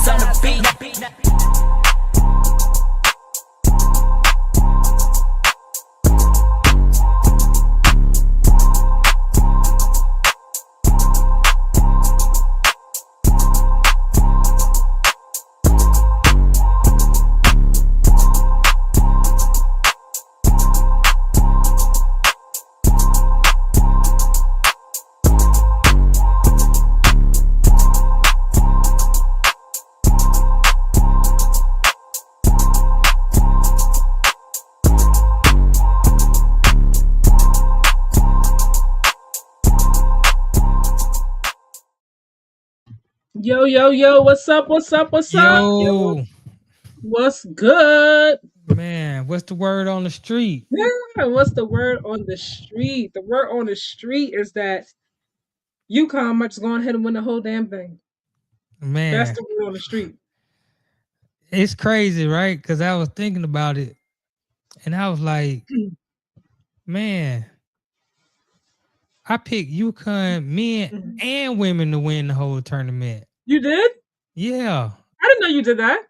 Notty's on the beat. Yo, what's up? Yo, What's good? man, what's the word on the street? Yeah, what's the word on the street? The word on the street is that UConn might just go ahead and win the whole damn thing. That's Man, the word on the street. it's crazy, right? Because I was thinking about it and I was like, man, I picked UConn men Mhm. and women to win the whole tournament. You did? Yeah, I didn't know you did that.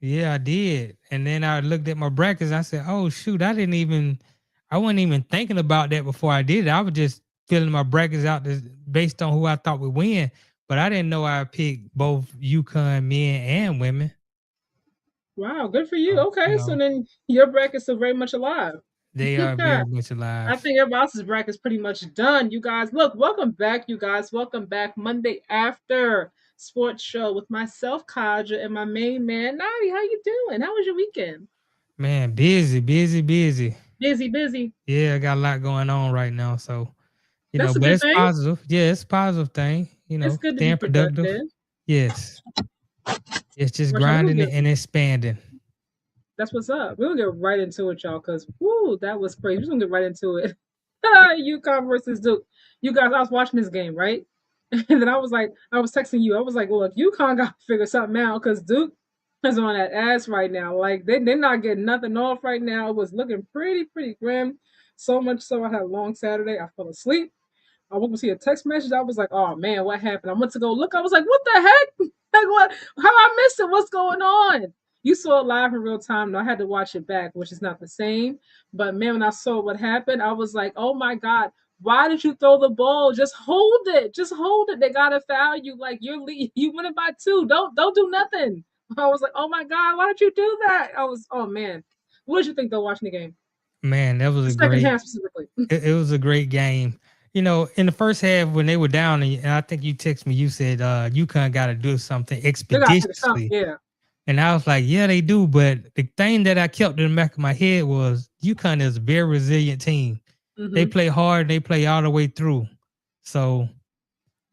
yeah, I did. And then I looked at my brackets. I said, oh, shoot, I wasn't even thinking about that before I did it. I was just filling my brackets out based on who I thought would win. But I didn't know I picked both UConn men and women. Wow, good for you. So, Okay, so then your brackets are very much alive. they are very much I alive. think everybody else's bracket's pretty much done. You guys, look, welcome back, you guys. Welcome back Monday after sports show with myself, Katja, and my main man, Notty. How you doing? How was your weekend? Man, busy, busy, busy. Busy, busy. Yeah, I got a lot going on right now. So, That's a but good it's thing. positive. Yeah, it's a positive thing. It's good to be Staying productive. productive. Yes. It's just We're gonna grinding get and expanding. that's what's up. We'll get right into it, y'all, because whoo, that was crazy. We're just gonna get right into it. UConn versus Duke. You guys, I was watching this game, right? And then I was texting you. I was like, well, if UConn got to figure something out, because Duke is on that ass right now. Like they're not getting nothing off right now. It was looking pretty grim. So much so I had a long Saturday. I fell asleep. I woke up to see a text message. I was like, oh man, what happened? I went to go look. I was like, what the heck? Like what? How I missed it? What's going on? You saw it live in real time. No, I had to watch it back, which is not the same. But man, when I saw what happened, I was like, oh my God, why did you throw the ball? Just hold it. Just hold it. They gotta foul you. Like you win it by two. Don't do nothing. I was like, oh my God, why did you do that? I was, oh man. What did you think though watching the game? Man, that was The a second great half specifically. it was a great game. In the first half when they were down, and I think you texted me, you said UConn got to do something They gotta figure something. expeditiously. Yeah. And I was like, yeah, they do. But the thing that I kept in the back of my head was UConn is a very resilient team. They Mm-hmm. play hard, they play all the way through. So,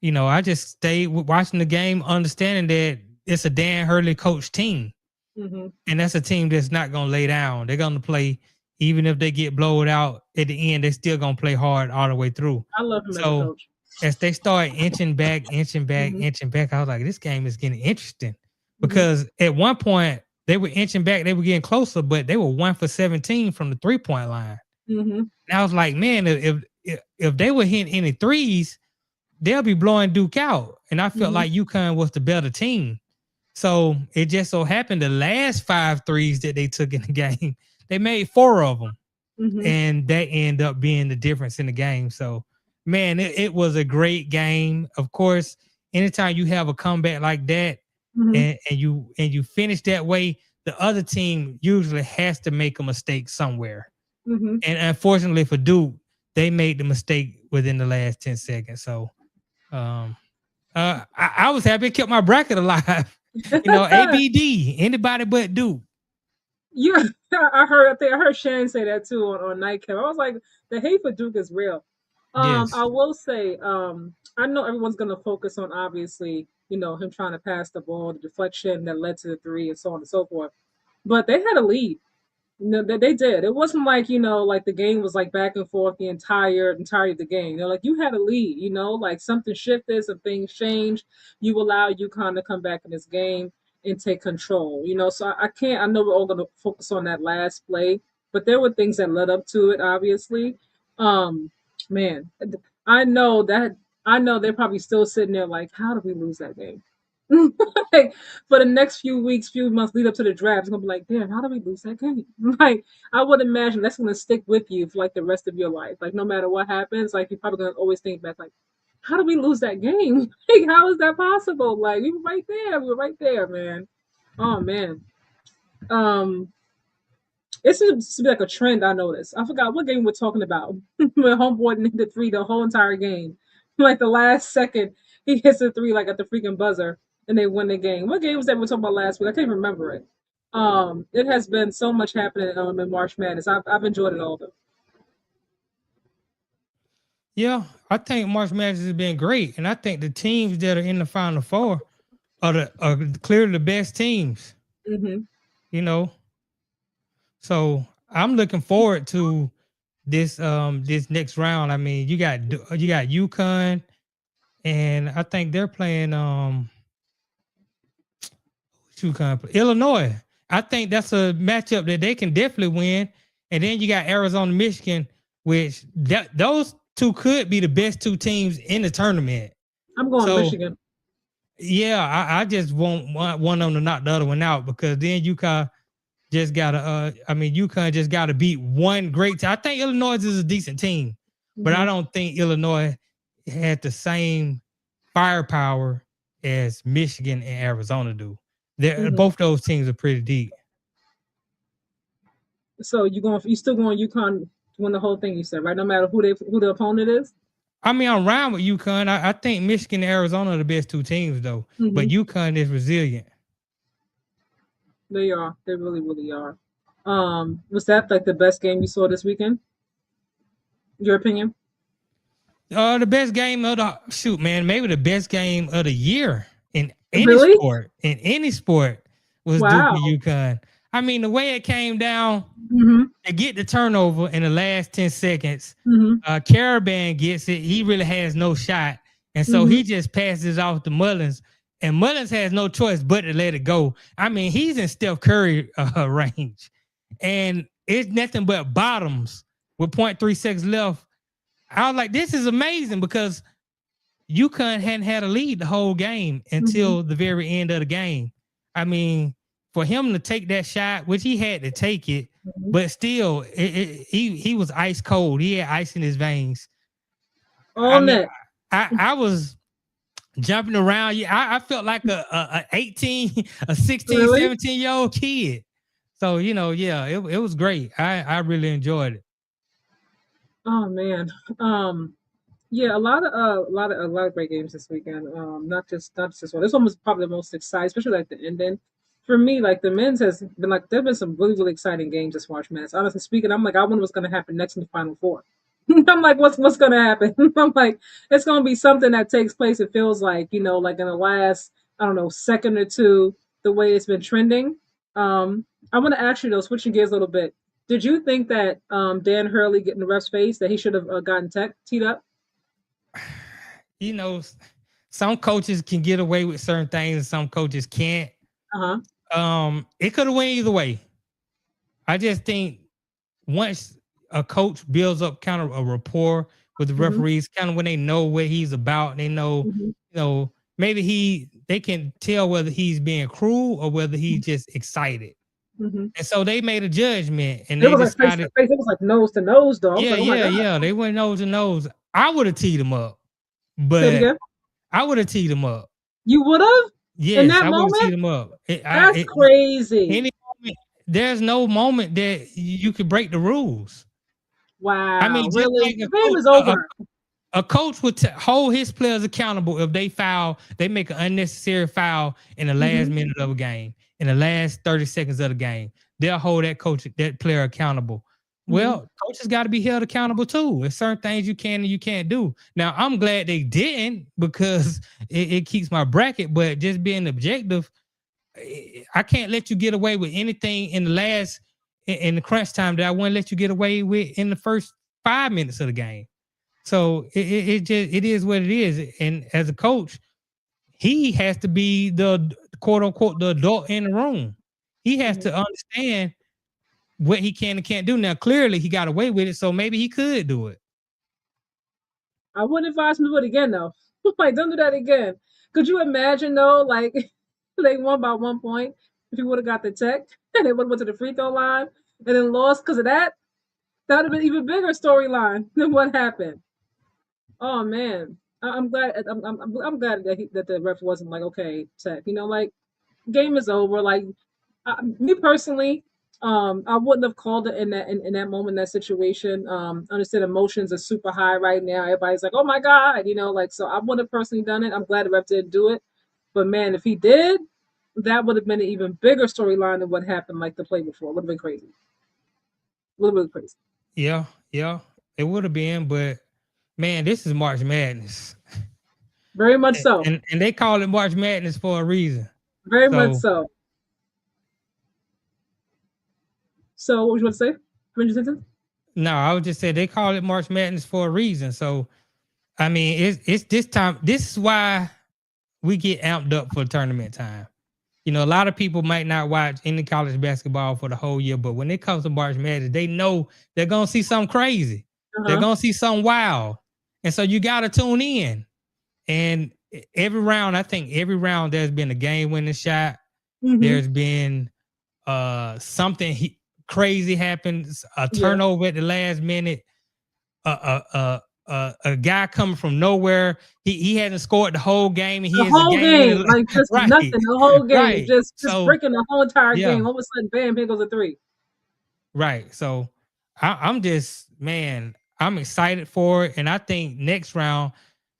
I just stayed watching the game, understanding that it's a Dan Hurley coach team. Mm-hmm. And that's a team that's not going to lay down. They're going to play, even if they get blowed out at the end, they're still going to play hard all the way through. I love him as a So, coach. as they start inching back, Mm-hmm. inching back, I was like, this game is getting interesting. Mm-hmm. Because at one point, they were inching back, they were getting closer, but they were 1 for 17 from the 3-point line. Mm-hmm. And I was like, man, if they were hitting any threes, they'll be blowing Duke out. And I felt Mm-hmm. like UConn was the better team. So it just so happened the last 5 threes that they took in the game, they made 4 of them. Mm-hmm. And that ended up being the difference in the game. So, man, it was a great game. Of course, anytime you have a comeback like that Mm-hmm. and you finish that way, the other team usually has to make a mistake somewhere. Mm-hmm. And unfortunately for Duke, they made the mistake within the last 10 seconds. So um I was happy it kept my bracket alive. ABD, anybody but Duke. You, I think I heard Shannon say that too on Nightcap. I was like, the hate for Duke is real. Yes. I will say, I know everyone's gonna focus on obviously, him trying to pass the ball, the deflection that led to the three, and so on and so forth. But they had a lead. No, they did. It wasn't like like the game was like back and forth the entirety of the game. They're like you had a lead. Like something shifted, some things changed. You allow UConn to come back in this game and take control. So I can't. I know we're all going to focus on that last play, but there were things that led up to it. Obviously, um, man, I know that. I know they're probably still sitting there like, how did we lose that game? Like for the next few weeks, few months lead up to the draft, it's gonna be like, damn, how do we lose that game? Like I would imagine that's gonna stick with you for like the rest of your life. Like no matter what happens, like you're probably gonna always think back, like, how did we lose that game? Like how is that possible? Like we were right there, we were right there, man. Oh man. Um, it seems to be like a trend I noticed. I forgot what game we're talking about. When homeboy hit three the whole entire game. Like the last second, he hits a three like at the freaking buzzer, and they win the game. What game was that we were talking about last week? I can't even remember it. It has been so much happening in March Madness. I've enjoyed it all though. Yeah, I think March Madness has been great, and I think the teams that are in the Final Four are clearly the best teams. Mm-hmm. You know, so I'm looking forward to this next round. I mean, you got UConn, and I think they're playing Illinois. I think that's a matchup that they can definitely win. And then you got Arizona, Michigan, which those two could be the best two teams in the tournament. I'm going So Michigan. yeah, I just want one of them to knock the other one out because then UConn just gotta UConn just gotta beat one great team. I think Illinois is a decent team, but I Mm-hmm. don't think Illinois had the same firepower as Michigan and Arizona do. Mm-hmm. Both those teams are pretty deep. So you still going UConn to win the whole thing? You said right, no matter who the opponent is. I mean, I'm around with UConn. I think Michigan and Arizona are the best two teams though, but Mm-hmm. UConn is resilient. They are. They really, really are. Was that like the best game you saw this weekend? Your opinion? The best game of the shoot, man, maybe the best game of the year Really? in any sport was Duke Wow. and UConn. I mean, the way it came down Mm-hmm. to get the turnover in the last 10 seconds, Mm-hmm. Caravan gets it. He really has no shot. And so Mm-hmm. he just passes off to Mullins. And Mullins has no choice but to let it go. I mean, he's in Steph Curry range. And it's nothing but bottoms with 0.3 seconds left. I was like, this is amazing because UConn hadn't had a lead the whole game Mm-hmm. until the very end of the game. I mean, for him to take that shot, which he had to take it, Mm-hmm. but still, he was ice cold. He had ice in his veins. I All mean, net. I was jumping around. Yeah, I felt like a 18, a 16, Really? 17-year-old kid. So, yeah, it was great. I really enjoyed it. Oh man. Yeah, a lot of great games this weekend. Not just this one. This one was probably the most exciting, especially like the ending. For me, like the men's has been like there've been some really, really exciting games this March Madness. Honestly speaking, I'm like, I wonder what's gonna happen next in the final four. I'm like, what's gonna happen? I'm like, it's gonna be something that takes place, it feels like, like in the last, I don't know, second or two, the way it's been trending. I wanna ask you though, switching gears a little bit. Did you think that Dan Hurley getting the ref's face that he should have gotten teed up? You know, some coaches can get away with certain things and some coaches can't. Uh-huh. It could have went either way. I just think once a coach builds up kind of a rapport with the Mhm. referees, kind of when they know what he's about, they know, Mhm. maybe they can tell whether he's being cruel or whether he's Mhm. just excited. Mhm. And so they made a judgment and It they was like face to decided, face. It was like nose to nose, though. I was yeah, like, oh my yeah, god. yeah. They went nose to nose. I would have teed him up, Say it but again. I would have teed him up. You would have in Yes, that I would have teed moment. him up. That's crazy. Any moment, there's no moment that you could break the rules. I Wow. mean, just Really, like the game is over. a coach would hold his players accountable if they make an unnecessary foul in the last Hmm. minute of a game, in the last 30 seconds of the game. They'll hold that player accountable. Hmm. Well, coaches got to be held accountable too. There's certain things you can and you can't do. Now, I'm glad they didn't because it keeps my bracket, but just being objective, I can't let you get away with anything in the crunch time that I wouldn't let you get away with in the first 5 minutes of the game. So it is what it is. And as a coach, he has to be the quote unquote the adult in the room. He has Hmm. to understand what he can and can't do. Now, clearly he got away with it, so maybe he could do it. I wouldn't advise him to do it again, though. Like, don't do that again. Could you imagine though, like they won by 1 point if he would have got the tech and they would have went to the free throw line and then lost because of that? That would have been even bigger storyline than what happened. Oh man, I'm glad. I'm glad that that the ref wasn't like, okay, tech. Like game is over. Like me personally, I wouldn't have called it in that moment, that situation. Understand emotions are super high right now. Everybody's like, oh my god, like so. I wouldn't have personally done it. I'm glad the ref didn't do it. But man, if he did, that would have been an even bigger storyline than what happened like the play before. Would have been crazy. Would have been crazy. Yeah, yeah, it would have been, but man, this is March Madness, Very much so. and they call it March Madness for a reason. Very much So so. So what would you want to say? Finish your sentence? no, I would just say they call it March Madness for a reason. So I mean, it's this time. This is why we get amped up for tournament time. A lot of people might not watch any college basketball for the whole year, but when it comes to March Madness, they know they're gonna see something crazy. They're Uh-huh. gonna see something wild, and so you gotta tune in. And every round, I think every round there's been a game-winning shot. Mm-hmm. There's been something crazy happens, a Yeah. turnover at the last minute, a guy coming from nowhere. He hasn't scored the whole game, and he The has a whole game game, winning. like just Right, nothing. The whole game, right. just So breaking the whole entire yeah, game. All of a sudden, bam! Here goes a three. right. So I'm just, man, I'm excited for it, and I think next round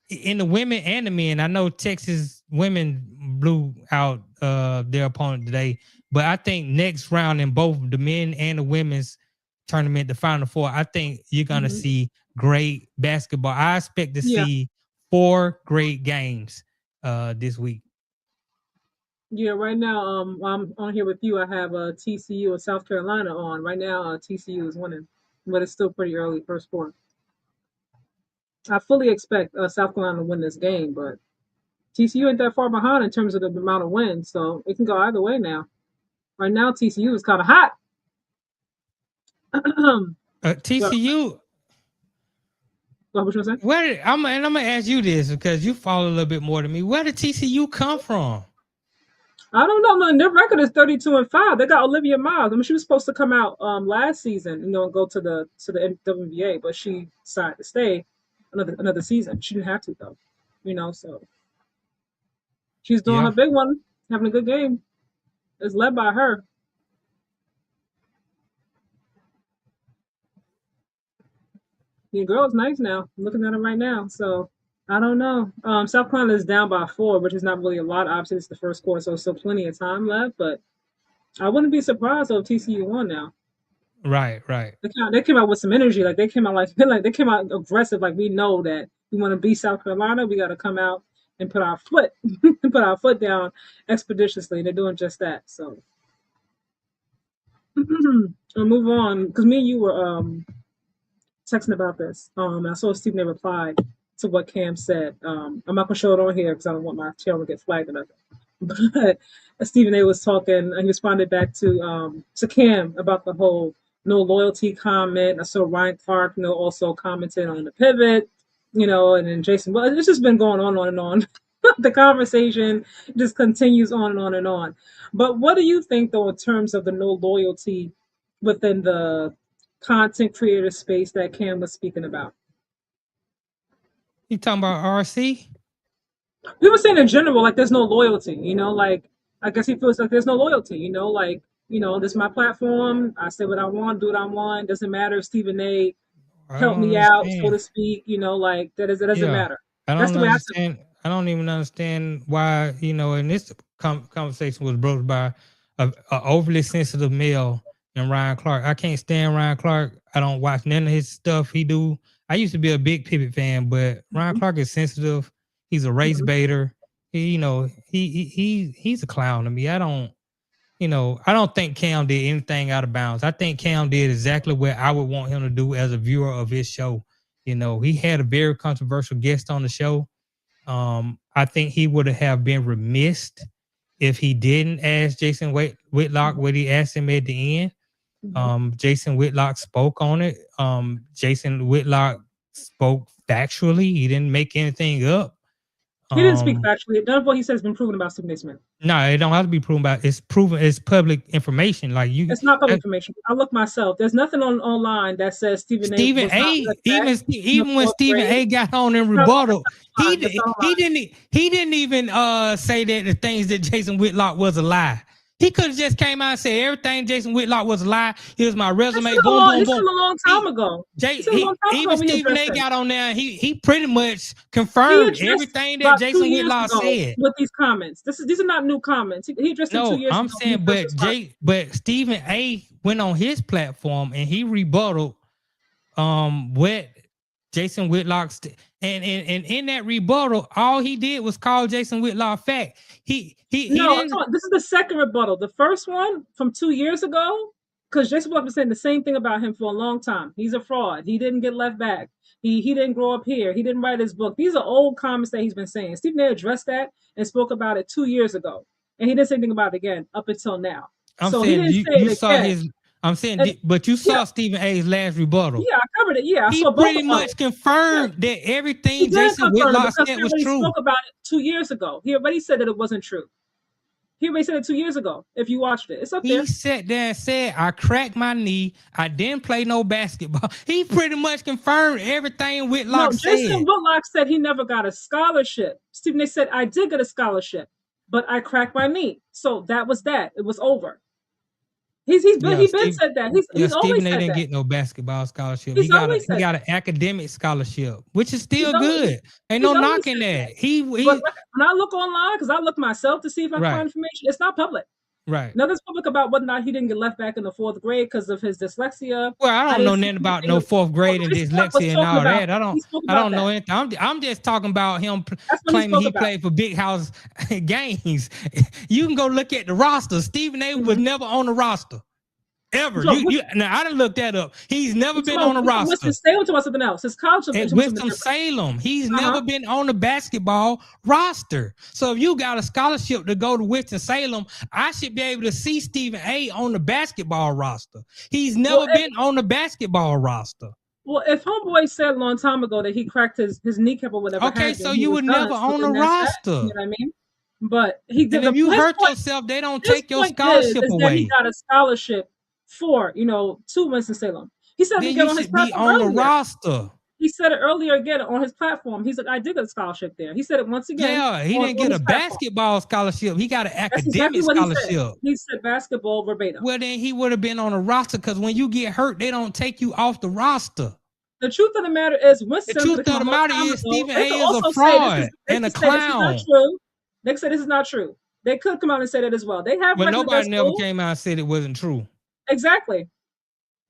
in the women and the men. I know Texas women blew out their opponent today, but I think next round in both the men and the women's tournament, the Final Four, I think you're gonna Mm-hmm. see great basketball. I expect to Yeah, see 4 great games this week. yeah. Right now, I'm on here with you. I have TCU and South Carolina on. Right now, TCU is winning, but it's still pretty early, first quarter. I fully expect South Carolina to win this game, but TCU ain't that far behind in terms of the amount of wins, so it can go either way now. Right now, TCU is kind of hot. But TCU, what you want to say? I'm gonna ask you this because you follow a little bit more than me. Where did TCU come from? I don't know, man. Their record is 32-5. They got Olivia Miles. I mean, she was supposed to come out last season, and go to the WNBA, but she decided to stay another season. She didn't have to though, So she's doing Yeah, her big one, having a good game. It's led by her. The girl is nice now. I'm looking at her right now, so I don't know. South Carolina is down by 4, which is not really a lot. Obviously, it's the first quarter, so still plenty of time left. But I wouldn't be surprised if TCU won now. right, right. They came out with some energy. Like they came out like they came out aggressive. Like we know that we want to beat South Carolina. We got to come out and put our foot put our foot down expeditiously. They're doing just that. So we'll move on because me and you were texting about this. I saw Stephen A replied to what Cam said. I'm not gonna show it on here because I don't want my channel to get flagged or nothing. But Stephen A was talking and he responded back to Cam about the whole no loyalty comment. I saw Ryan Clark, also commented on the pivot, and then Jason. Well, it's just been going on and on. The conversation just continues on and on and on. But what do you think though in terms of the no loyalty within the content creator space that Cam was speaking about? You talking about RC? We were saying in general, like there's no loyalty, like I guess he feels like there's no loyalty, like, this is my platform. I say what I want, do what I want. Doesn't matter if Stephen A I helped don't me out, so understand. to speak, like that is it doesn't Yeah, matter. I That's don't the way I took understand. I don't even understand why. And this conversation was broached by a overly sensitive male and Ryan Clark. I can't stand Ryan Clark. I don't watch none of his stuff he do. I used to be a big Pippet fan, but it. Ryan Clark is sensitive. He's a race Mhm. baiter. He's a clown to me. I don't think Cam did anything out of bounds. I think Cam did exactly what I would want him to do as a viewer of his show. He had a very controversial guest on the show. I think he would have been remiss if he didn't ask Jason Whitlock what he asked him at the end. Mhm. Jason Whitlock spoke on it. Jason Whitlock spoke factually. He didn't make anything up. He didn't speak factually. None of what he said has been proven about Stephen A. Smith. No, it don't have to be proven by. It's proven. It's public information. Like you, It's not public information. I look myself. There's nothing online that says Stephen A. Stephen was not A. let back in the Even when fourth Stephen grade. A. got on in No, rebuttal, that's online. he didn't even say that the things that Jason Whitlock was a lie. He could have just came out and said everything Jason Whitlock was a lie. Here's my resume. Boom, boom, This is boom. a long time ago. Even Stephen A. got on there. He pretty much He confirmed addressed everything that about 2 Jason years Whitlock ago said. with these comments. These are not new comments. He addressed it 2 No, years I'm ago. saying, but Stephen A. went on his platform and he rebutted what Jason Whitlock and in that rebuttal, all he did was call Jason Whitlock fat. He didn't. This is the second rebuttal. The first one from 2 years ago, because Jason Whitlock was saying the same thing about him for a long time. He's a fraud. He didn't get left back. He didn't grow up here. He didn't write his book. These are old comments that he's been saying. Stephen A. addressed that and spoke about it 2 years ago, and he didn't say anything about it again up until now. I'm so saying he didn't say you it saw again. his. I'm saying, but you saw Stephen A.'s last rebuttal. Yeah, I covered it. Yeah, I he saw pretty much confirmed that everything Jason Whitlock said was true. He spoke about it 2 years ago. He already said that it wasn't true. He already said it 2 years ago. If you watched it, it's up there. He sat there and said, "I cracked my knee. I didn't play no basketball." He pretty much confirmed everything Whitlock said. Jason Whitlock said he never got a scholarship. Stephen A. said, "I did get a scholarship, but I cracked my knee." So that was that. It was over. He's been said that. He's always Stephen A. said didn't that. get no basketball scholarship. He got an academic scholarship, which is still good. Ain't no knocking that. When I look online, because I look myself to see if I find information, it's not public. Right. Nothing's public about whether or not he didn't get left back in the fourth grade because of his dyslexia. Well, I don't know nothing about no fourth grade and dyslexia and all that. I don't know anything. I'm just talking about him claiming he played for Big House Games. You can go look at the roster. Stephen A. was never on the roster. Ever. Now I done looked that up. He's never been on a roster. Winston-Salem to something else. His college at Winston-Salem. He's never been on the basketball roster. So if you got a scholarship to go to Winston-Salem, I should be able to see Stephen A. on the basketball roster. He's never been on the basketball roster. Well, if homeboy said a long time ago that he cracked his kneecap or whatever. Okay, so you were never on the roster. You know what I mean? But he did. And if you hurt yourself, they don't take your scholarship away. He got a scholarship for, to Winston-Salem. He said then you should be on the roster. He said it earlier again on his platform. He's like, I did get a scholarship there. He said it once again. Yeah, he didn't get a basketball scholarship. He got an academic scholarship. He said basketball verbatim. Well, then he would have been on a roster because when you get hurt, they don't take you off the roster. The truth of the matter is, Stephen A. is a fraud and a clown. They can say this is not true. They could come out and say that as well. They have, but nobody never came out and said it wasn't true. Exactly.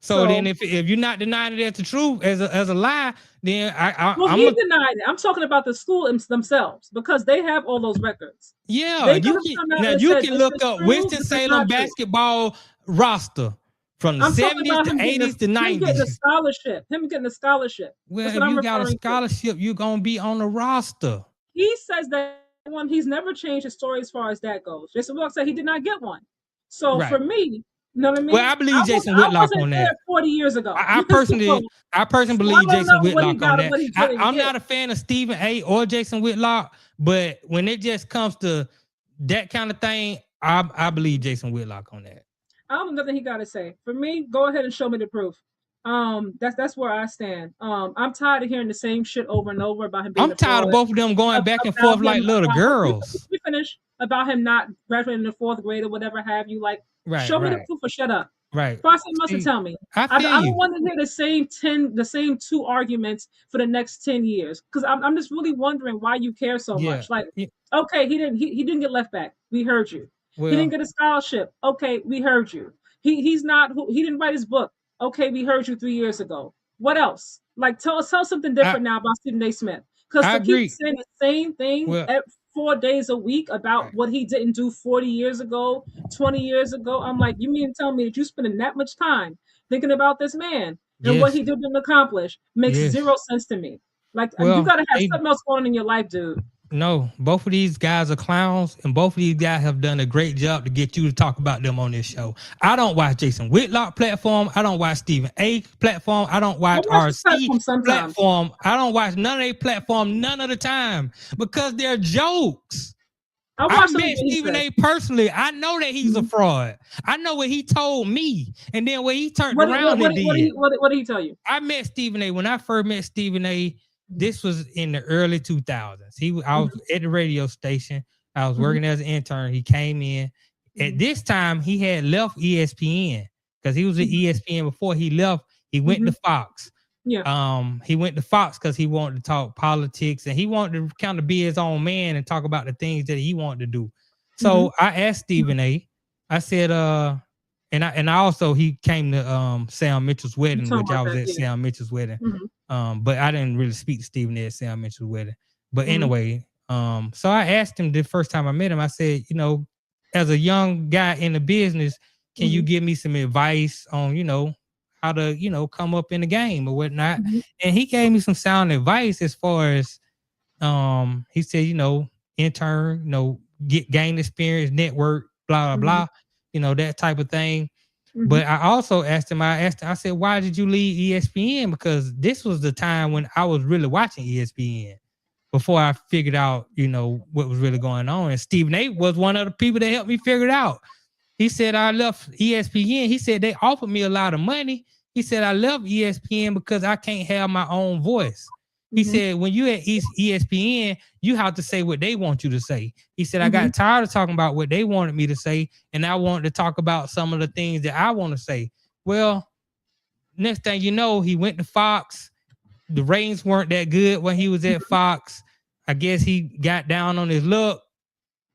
So then, if you're not denying it as the truth, as a lie, then he denied it. I'm talking about the school themselves because they have all those records. Yeah, you can look up Winston-Salem basketball roster from the 70s to 80s to 90s. Him getting a scholarship. Well, if you got a scholarship, you're gonna be on the roster. He says that he's never changed his story as far as that goes. Jason Whitlock said he did not get one. So for me. You know what I mean? Well, I believe Jason Whitlock on that. 40 years ago. I personally believe Jason Whitlock on that. I'm not a fan of Stephen A. or Jason Whitlock, but when it just comes to that kind of thing, I believe Jason Whitlock on that. I don't know nothing he got to say. For me, go ahead and show me the proof. That's where I stand. I'm tired of hearing the same shit over and over about him being I'm tired of both of them going back and forth like little girls. We finish about him not graduating in the fourth grade or whatever have you. Like, show me the proof or shut up. Right. Process must tell me. I don't want to hear the same two arguments for the next 10 years. Because I'm just really wondering why you care so much. Like, okay, he didn't get left back. We heard you. Well, he didn't get a scholarship. Okay, we heard you. He didn't write his book. Okay, we heard you 3 years ago. What else? Like, tell something different now about Stephen A. Smith. Because to keep saying the same thing 4 days a week about what he didn't do 40 years ago, 20 years ago. I'm like, you mean to tell me that you're spending that much time thinking about this man and what he didn't accomplish makes zero sense to me. Like, you got to have something else going on in your life, dude. No, both of these guys are clowns, and both of these guys have done a great job to get you to talk about them on this show. I don't watch Jason Whitlock platform. I don't watch Stephen A platform. I don't I watch watch the RC platform sometimes. platform. I don't watch none of their platform none of the time because they're jokes. I I watch some of met what he Stephen says. A personally. I know that he's a Mhm. fraud. I know what he told me, and then what he turned What, around and did. what did he tell you? I met Stephen A. When I first met Stephen A. This was in the early 2000s. I was Mhm, at the radio station. I was mhm, working as an intern. He came in. At mhm, this time, he had left ESPN because he was at mhm, ESPN before he left. He went to mhm. Fox. Yeah. He went to Fox because he wanted to talk politics and he wanted to kind of be his own man and talk about the things that he wanted to do. Mhm, So I asked mhm. Stephen A. I said, and I also he came to Sam Mitchell's You wedding, talking which I about was that? at Yeah. Sam Mitchell's wedding. Mhm, But I didn't really speak to Stephen A. at Sam Mitchell's wedding. But mhm, anyway, so I asked him the first time I met him, I said, as a young guy in the business, can you mhm, give me some advice on, how to, come up in the game or whatnot? mhm, And he gave me some sound advice as far as he said, intern, get gain experience, network, blah, blah, mhm, blah, that type of thing. mhm, But I also I said, why did you leave ESPN? Because this was the time when I was really watching ESPN before I figured out, what was really going on. And Stephen A was one of the people that helped me figure it out. He said I left ESPN. He said they offered me a lot of money. He said I left ESPN because I can't have my own voice. He mhm, said when you at ESPN, you have to say what they want you to say. He said I mhm, got tired of talking about what they wanted me to say, and I wanted to talk about some of the things that I want to say. Well, next thing you know, he went to Fox. The ratings weren't that good when he was at Fox. I guess he got down on his luck.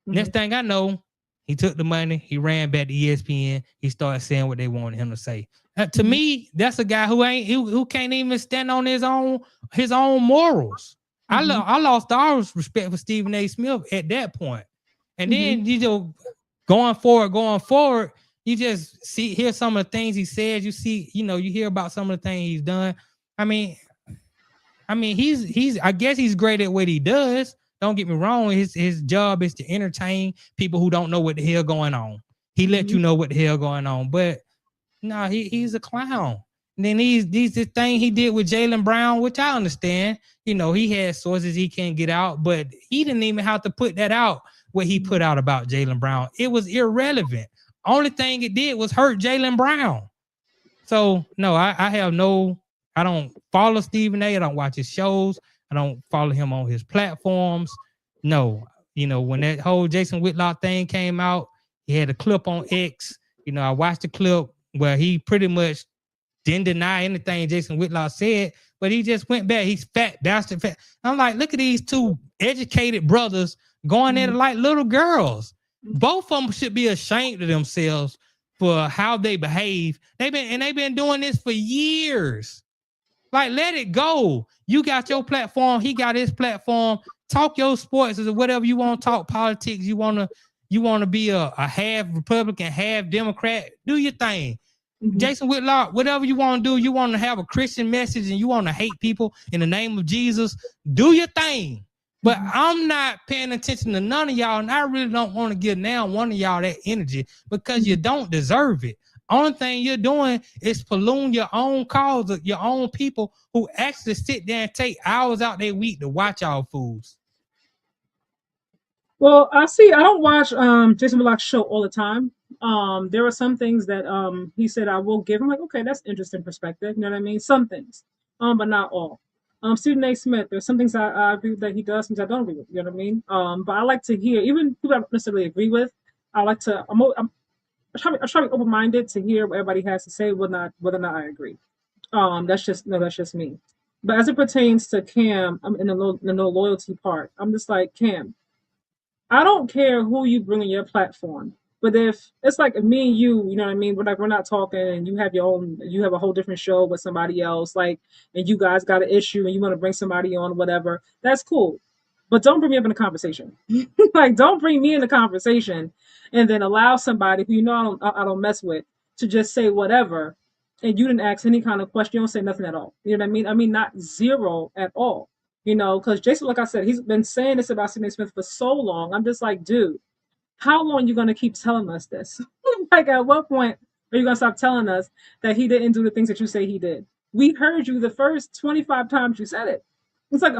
mhm, Next thing I know, he took the money, he ran back to ESPN, he started saying what they wanted him to say. To mhm, me, that's a guy who can't even stand on his own morals. mhm, I lost all respect for Stephen A. Smith at that point. And mhm, then going forward, you just hear some of the things he says. You see, you hear about some of the things he's done. I mean, he's I guess he's great at what he does. Don't get me wrong. His job is to entertain people who don't know what the hell going on. He let mhm, you know what the hell going on. But no, he's a clown. And then these the thing he did with Jalen Brown, which I understand. He had sources he can't get out, but he didn't even have to put that out what he mhm, put out about Jalen Brown. It was irrelevant. Only thing it did was hurt Jalen Brown. So no, I have no. I don't follow Stephen A. I don't watch his shows. I don't follow him on his platforms. No, when that whole Jason Whitlock thing came out, he had a clip on X. I watched the clip where he pretty much didn't deny anything Jason Whitlock said, but he just went back. He's fat bastard. Fat. I'm like, look at these two educated brothers going at it mhm, like little girls. Both of them should be ashamed of themselves for how they behave. They've been doing this for years. Like, let it go. You got your platform. He got his platform. Talk your sports or whatever you want to talk politics. You want to be a half Republican, half Democrat. Do your thing. mhm, Jason Whitlock, whatever you want to do, you want to have a Christian message and you want to hate people in the name of Jesus, do your thing. But mhm, I'm not paying attention to none of y'all, and I really don't want to give now one of y'all that energy because you mhm. don't deserve it. Only thing you're doing is polluting your own cause, your own people who actually sit there and take hours out their week to watch y'all fools. Well, I see. I don't watch Jason Block's show all the time. There are some things that he said I will give. I'm like, okay, that's interesting perspective. You know what I mean? Some things, but not all. Stephen A. Smith. There's some things I agree with that he does, things I don't agree with. You know what I mean? But I like to hear even people I don't necessarily agree with. I like to. I try to be open minded to hear what everybody has to say, whether or not I agree. That's just no, that's just me. But as it pertains to Cam, I'm in the no loyalty part. I'm just like Cam. I don't care who you bring on your platform, but if it's like me and you know what I mean, we're not talking, and you have a whole different show with somebody else, like, and you guys got an issue, and you want to bring somebody on, whatever. That's cool, but don't bring me up in the conversation. Like, don't bring me in the conversation, and then allow somebody who I don't mess with to just say whatever, and you didn't ask any kind of question. You don't say nothing at all. You know what I mean? I mean, not zero at all. Because Jason, like I said, he's been saying this about Stephen A. Smith for so long. I'm just like, dude, how long are you gonna keep telling us this? Like, at what point are you gonna stop telling us that he didn't do the things that you say he did? We heard you the first 25 times you said it. It's like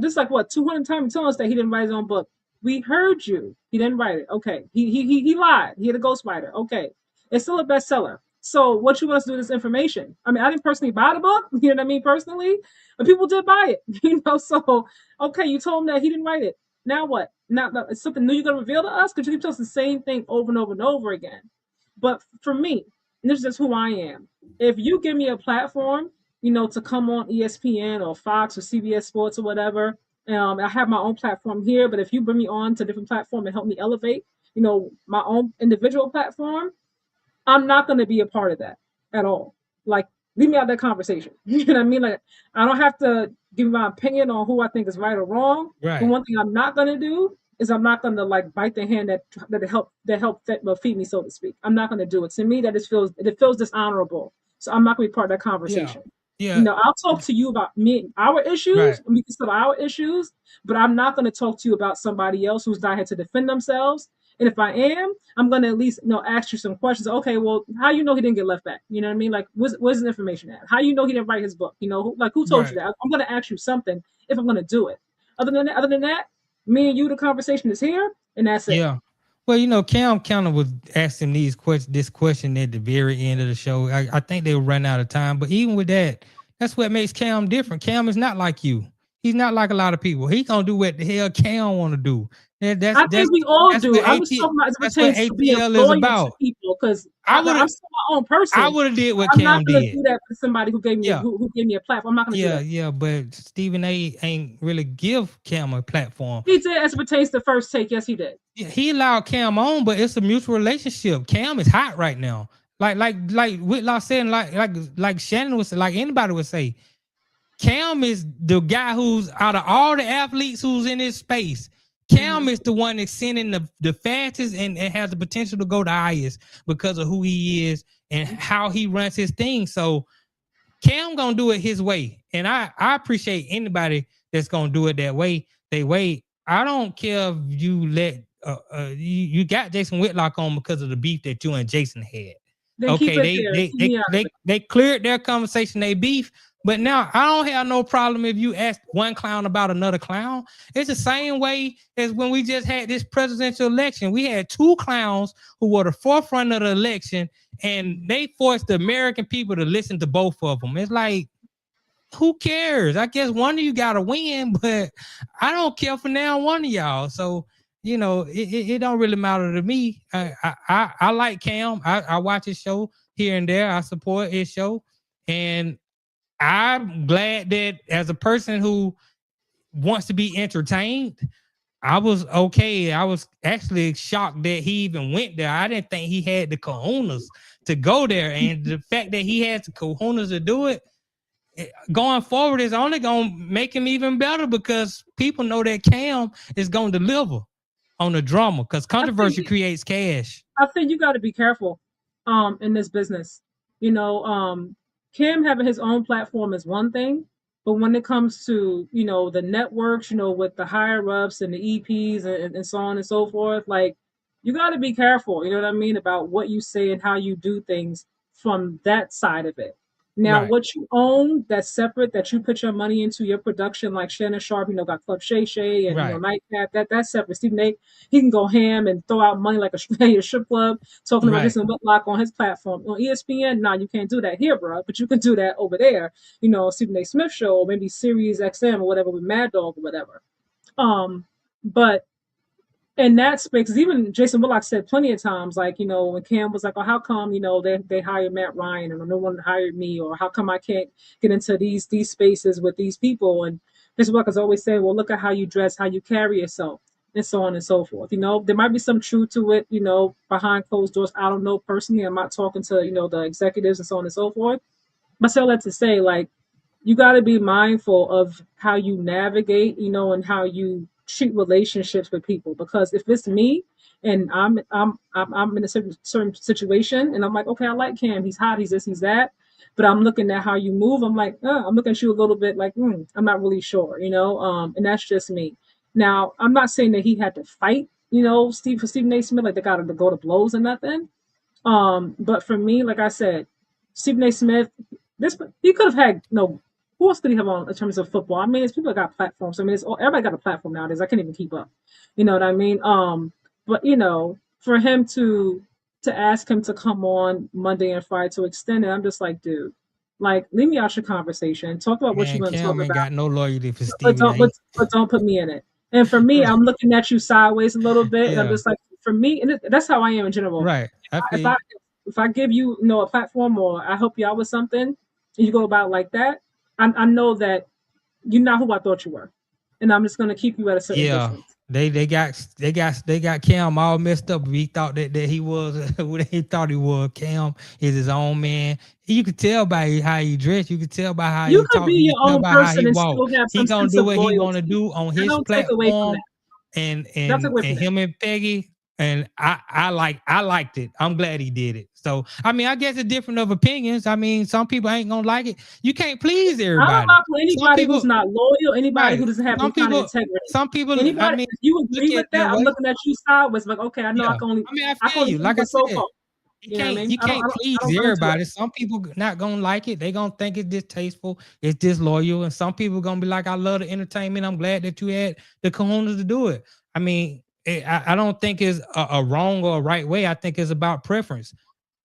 just like what 200 times telling us that he didn't write his own book. We heard you. He didn't write it. Okay. He lied. He had a ghostwriter. Okay. It's still a bestseller. So what you want us to do with this information? I mean, I didn't personally buy the book, you know what I mean, personally, but people did buy it, So okay, you told him that he didn't write it. Now what? Now it's something new you're gonna reveal to us? Because you keep telling us the same thing over and over and over again. But for me, and this is just who I am. If you give me a platform, to come on ESPN or Fox or CBS Sports or whatever, I have my own platform here. But if you bring me on to a different platform and help me elevate, my own individual platform, I'm not going to be a part of that at all. Like, leave me out of that conversation. You know what I mean? Like, I don't have to give my opinion on who I think is right or wrong. But Right. one thing I'm not going to do is I'm not going to like bite the hand that help feed me, so to speak. I'm not going to do it. To me, it feels dishonorable. So I'm not going to be part of that Yeah. conversation. Yeah. I'll talk to you about our issues, Right. and we can settle our issues, but I'm not going to talk to you about somebody else who's not here to defend themselves. And if I am, I'm gonna at least ask you some questions. Okay, well, how you know he didn't get left back? You know what I mean? Like, where's his information at? How you know he didn't write his book? Who told you Right. that? I'm gonna ask you something if I'm gonna do it. Other than that, me and you, the conversation is here, and that's it. Yeah. Well, Cam kind of was asking this question at the very end of the show. I think they were running out of time, but even with that, that's what makes Cam different. Cam is not like you. He's not like a lot of people. He gonna do what the hell Cam want to do. And that's I that's think we all that's do. what I'm just AP talking about as it that's what pertains to being ATL is loyal to about. people, because I would I'm have still my own I person. would have did what I'm not Cam gonna did. do that for somebody who gave me Yeah. who gave me a platform. I'm not gonna do Yeah, that. yeah, but Stephen A ain't really give Cam a platform. He did as it pertains to First Take. Yes, he did. Yeah, he allowed Cam on, but it's a mutual relationship. Cam is hot right now. Like Whitlaw said, like Shannon was like anybody would say, Cam is the guy who's out of all the athletes who's in this space. Cam Hmm. is the one that's sending the fastest and has the potential to go the highest because of who he is and how he runs his thing. So Cam gonna do it his way, and I appreciate anybody that's gonna do it that way. They way. I don't care if you let you got Jason Whitlock on because of the beef that you and Jason had. Then keep Okay, it they there. they Keep they me out of they it. they cleared their conversation, they beef. But now I don't have no problem if you ask one clown about another clown. It's the same way as when we just had this presidential election. We had two clowns who were the forefront of the election, and they forced the American people to listen to both of them. It's like, who cares? I guess one of you got to win, but I don't care for now one of y'all. So it don't really matter to me. I like Cam. I watch his show here and there. I support his show, and I'm glad that as a person who wants to be entertained, I was okay. I was actually shocked that he even went there. I didn't think he had the cojones to go there, and the fact that he has the cojones to do it going forward is only going to make him even better because people know that Cam is going to deliver on the drama because I think controversy creates cash. I think you got to be careful in this business. You know, Kim having his own platform is one thing, but when it comes to the networks, with the higher ups and the EPs and so on and so forth, like, you got to be careful. You know what I mean, about what you say and how you do things from that side of it. Now, Right, what you own that's separate, that you put your money into your production, like Shannon Sharp, got Club Shay Shay and right, Nightcap, that's separate. Stephen A, he can go ham and throw out money like a strip club, talking about right, Jason Whitlock on his platform. On ESPN, nah, you can't do that here, bro. But you can do that over there. Stephen A. Smith show, or maybe Sirius XM or whatever with Mad Dog or whatever. But in that space, 'cause even Jason Whitlock said plenty of times, like, when Cam was like, "Oh, how come they hired Matt Ryan and no one hired me, or how come I can't get into these spaces with these people?" And Jason Whitlock is always saying, "Well, look at how you dress, how you carry yourself, and so on and so forth." There might be some truth to it, behind closed doors. I don't know personally. I'm not talking to the executives and so on and so forth. But still, that to say, like, you got to be mindful of how you navigate, and how you treat relationships with people. Because if it's me and I'm in a certain situation, and I'm like, okay, I like Cam, he's hot, he's this, he's that. but I'm looking at how you move. I'm like, I'm looking at you a little bit like, I'm not really sure, and that's just me. Now, I'm not saying that he had to fight, Stephen A. Smith, like they got to go to blows or nothing. But for me, like I said, Stephen A. Smith, this he could have had no. Who else could he have on in terms of football? I mean, it's people that got platforms. I mean, everybody got a platform nowadays. I can't even keep up. You know what I mean? But for him to ask him to come on Monday and Friday to extend it, I'm just like, dude, like leave me out your conversation. Talk about what you Man, want to talk Cam ain't about, got no loyalty for but Stephen don't A. but don't put me in it. And for me, Right. I'm looking at you sideways a little bit, and I'm Yeah. just like, for me, and that's how I am in general. Right. I If feel I you. if I give you, a platform or I help you out with something, and you go about it like that, I know that you're not who I thought you were, and I'm just gonna keep you at a certain Yeah. distance. They got Cam all messed up. He thought that he was who they thought he was. Cam is his own man. You could tell by how he dressed. You could tell by how You he could be talked. You your could tell own by how person he and walked. still have He some gonna sense do of what he want to loyalty. do on I his don't take away from platform. that. and Don't take and away and from that. him and Peggy, and I liked it. I'm glad he did it. So I mean, I guess it's different of opinions. I mean, some people ain't gonna like it. You can't please I don't everybody. rock with Some anybody who's people, not loyal, anybody right? who doesn't have any Some kind of people, integrity. some people. I Anybody, mean, if you look agree at with it that that, I'm way. looking at you sideways, like, okay, I know Yeah. I mean, I I can feel only you. go Like I but so said, far. you You know what I can't mean? you can't please I don't into it. everybody. Some people not gonna like it. They gonna think it's distasteful, it's disloyal, and some people gonna be like, "I love the entertainment. I'm glad that you had the cojones to do it." I mean, I don't think it's a wrong or a right way. I think it's about preference.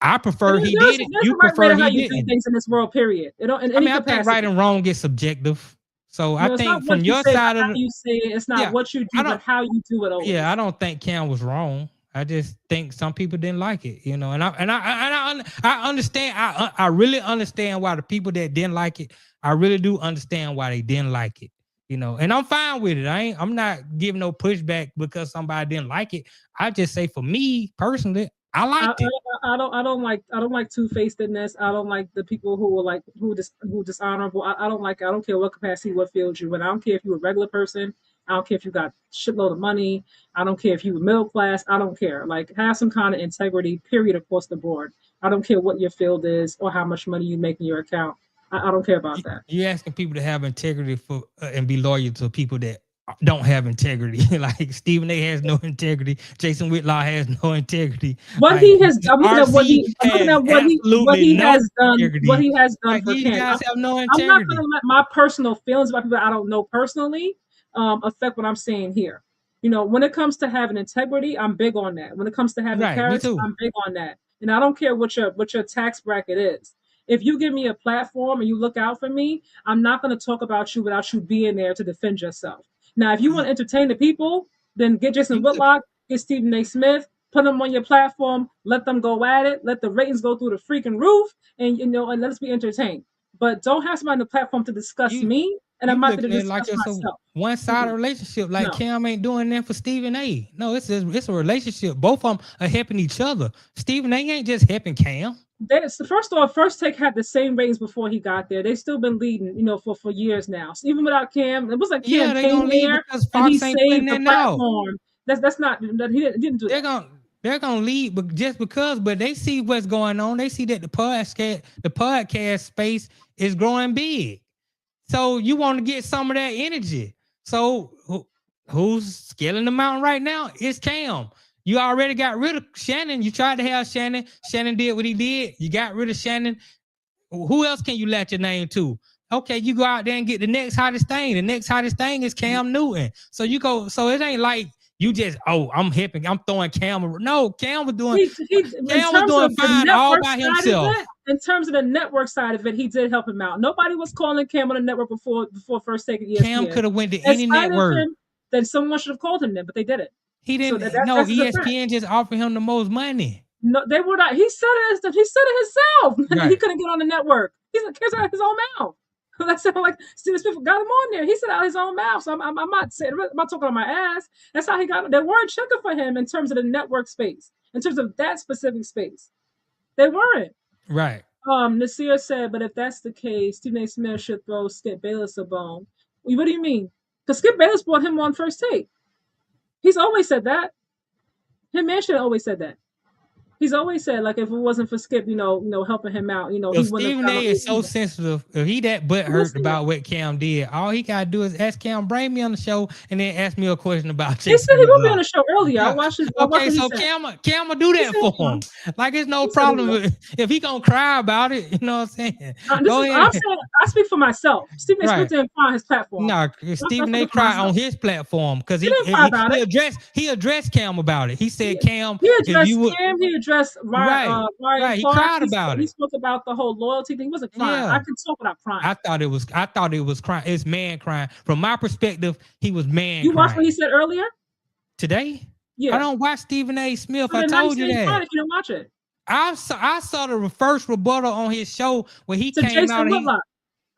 I And prefer he there's did it. there's You a right way prefer to how he you do didn't. things in this world. Period. It don't in I any mean, I think right capacity. and wrong is subjective. So I It's not think what from you your say, but side of how the you say it. It's not yeah, what you I do, but don't how you do it yeah, I always. don't think Cam was wrong. I just think some people didn't like it, and I understand. I really understand why the people that didn't like it. I really do understand why they didn't like it, and I'm fine with it. I'm not giving no pushback because somebody didn't like it. I just say for me personally, I I, liked it. I don't like two facedness. I don't like the people who are like who dishonorable. I don't like. I don't care what capacity, what field you in. I don't care if you're a regular person. I don't care if you got shitload of money. I don't care if you were middle class. I don't care. Like have some kind of integrity. Period across the board. I don't care what your field is or how much money you make in your account. I don't care about that. You asking people to have integrity for and be loyal to people that don't have integrity. Like Stephen A. has no integrity. Jason Whitlaw has no integrity. What Like he has, I'm looking at what RC he, I'm looking has at what absolutely he no has done, what integrity. he has done Like for these Cam. guys have no I'm not going integrity. to let my personal feelings about people I don't know personally affect what I'm saying here. When it comes to having integrity, I'm big on that. When it comes to having Right, me character, too. I'm big on that. And I don't care what your tax bracket is. If you give me a platform and you look out for me, I'm not going to talk about you without you being there to defend yourself. Now, if you want to entertain the people, then get Jason You could Whitlock, get Stephen A. Smith, put them on your platform, let them go at it, let the ratings go through the freaking roof, and let us be entertained. But don't have somebody on the platform to discuss you me, and I'm you not there looking to at it like discuss it's a myself. one-sided Mm-mm. relationship. Like No. Cam ain't doing that for Stephen A. No, it's a relationship. Both of them are helping each other. Stephen A. ain't just helping Cam. First off, First Take had the same ratings before he got there. They've still been leading, for years now. So even without Cam, it was like Yeah, Cam they came gonna leave there because and he Fox ain't putting saved the that out. platform. That's not that he didn't do they're that. gonna they're gonna leave, but just because, but they see what's going on. They see that the podcast space is growing big. So you want to get some of that energy. So who's scaling the mountain right now? It's Cam. You already got rid of Shannon. You tried to have Shannon. Shannon did what he did. You got rid of Shannon. Who else can you latch your name to? Okay, you go out there and get the next hottest thing. The next hottest thing is Cam Newton. So you go. So it ain't like you just I'm hipping. I'm throwing Cam. No, In Cam was terms doing of the fine all network by side of himself. it, in terms of the network side of it, he did help him out. Nobody was calling Cam on the network before First Take Cam ESPN. could have went to In any spite of network. him, then someone should have called him then, but they didn't. He So didn't. No, that's just a fact. ESPN just offered him the most money. No, they were not. He said it. He said it himself. He Right. couldn't get on the network. He's out of his own mouth. That sounded like Steven Smith got him on there. He said out of his own mouth. So I'm not saying I'm not talking on my ass. That's how he got. They weren't checking for him in terms of the network space, in terms of that specific space. They weren't. Right. Nasir said, but if that's the case, Stephen A. Smith should throw Skip Bayless a bone. What do you mean? Because Skip Bayless brought him on First Take. He's always said that. Him and should always said that. He's always said like if it wasn't for Skip, helping him out, he If wouldn't have Stephen found A is so either. sensitive, if he that butt hurt Listen, about what Cam did, all he gotta do is ask Cam, bring me on the show, and then ask me a question about he said Jason he will be on Whitlock. the show earlier. I Yeah. watched his, I watched Okay, what he so said. Cam will do He that said he for will. him. Like it's no He said he problem will. if he gonna cry about it. You know what I'm saying? This Go is ahead. I'm saying. I speak for myself. Stephen A. Smith Right. didn't find his platform. No, I'm Stephen A. speaking for cried myself. on his platform because He didn't cry about it. he addressed Cam about it. He said, He, Cam, he if addressed you would Cam. He addressed right, Ryan right. He Clark. cried about He it. spoke about the whole loyalty thing. He wasn't crying. I Yeah. can talk without crying. I thought it was crying. It's man crying. From my perspective, he was man You watched what he crying. said earlier? Today, I Yeah. don't watch Stephen A. Smith. So I then how you told say you he cried that. if you didn't watch it? I saw the first rebuttal on his show when he To came out Jason and he Whitlock.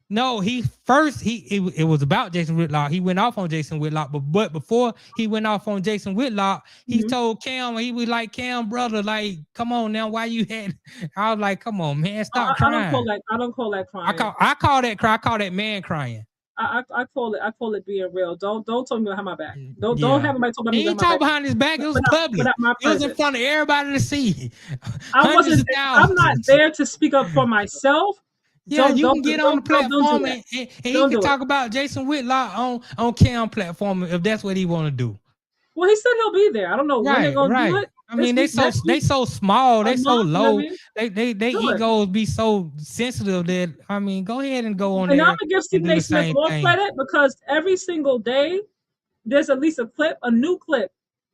no, he first it was about Jason Whitlock. He went off on Jason Whitlock, but before he went off on Jason Whitlock, he Mm-hmm. told Cam, he was like, Cam, brother, like, come on now, why you had I was like, come on, man, stop I don't call crying. that. I don't call that crying. I call that cry, I call that man crying. I call it. I call it being real. Don't talk me behind my back. Don't Yeah. have anybody talk about me He behind ain't my talk back. behind his back. It was But public. not my It was in presence. front of everybody to see. I Hundreds wasn't. of I'm not thousands. there to speak up for myself. Yeah, you can get on the Don't do platform that. and he Don't can do it. talk about Jason Whitlock on Cam platform if that's what he want to do. Well, he said he'll be there. I don't know when they're Right, gonna do right. it. I This mean, they week, so next they week, so small, a they so month. You know what I low. mean? They Do it. egos be so sensitive that I mean, go ahead and go on And I'm there gonna give and Stephen do A. the Smith same more thing. credit because every single day there's at least a new clip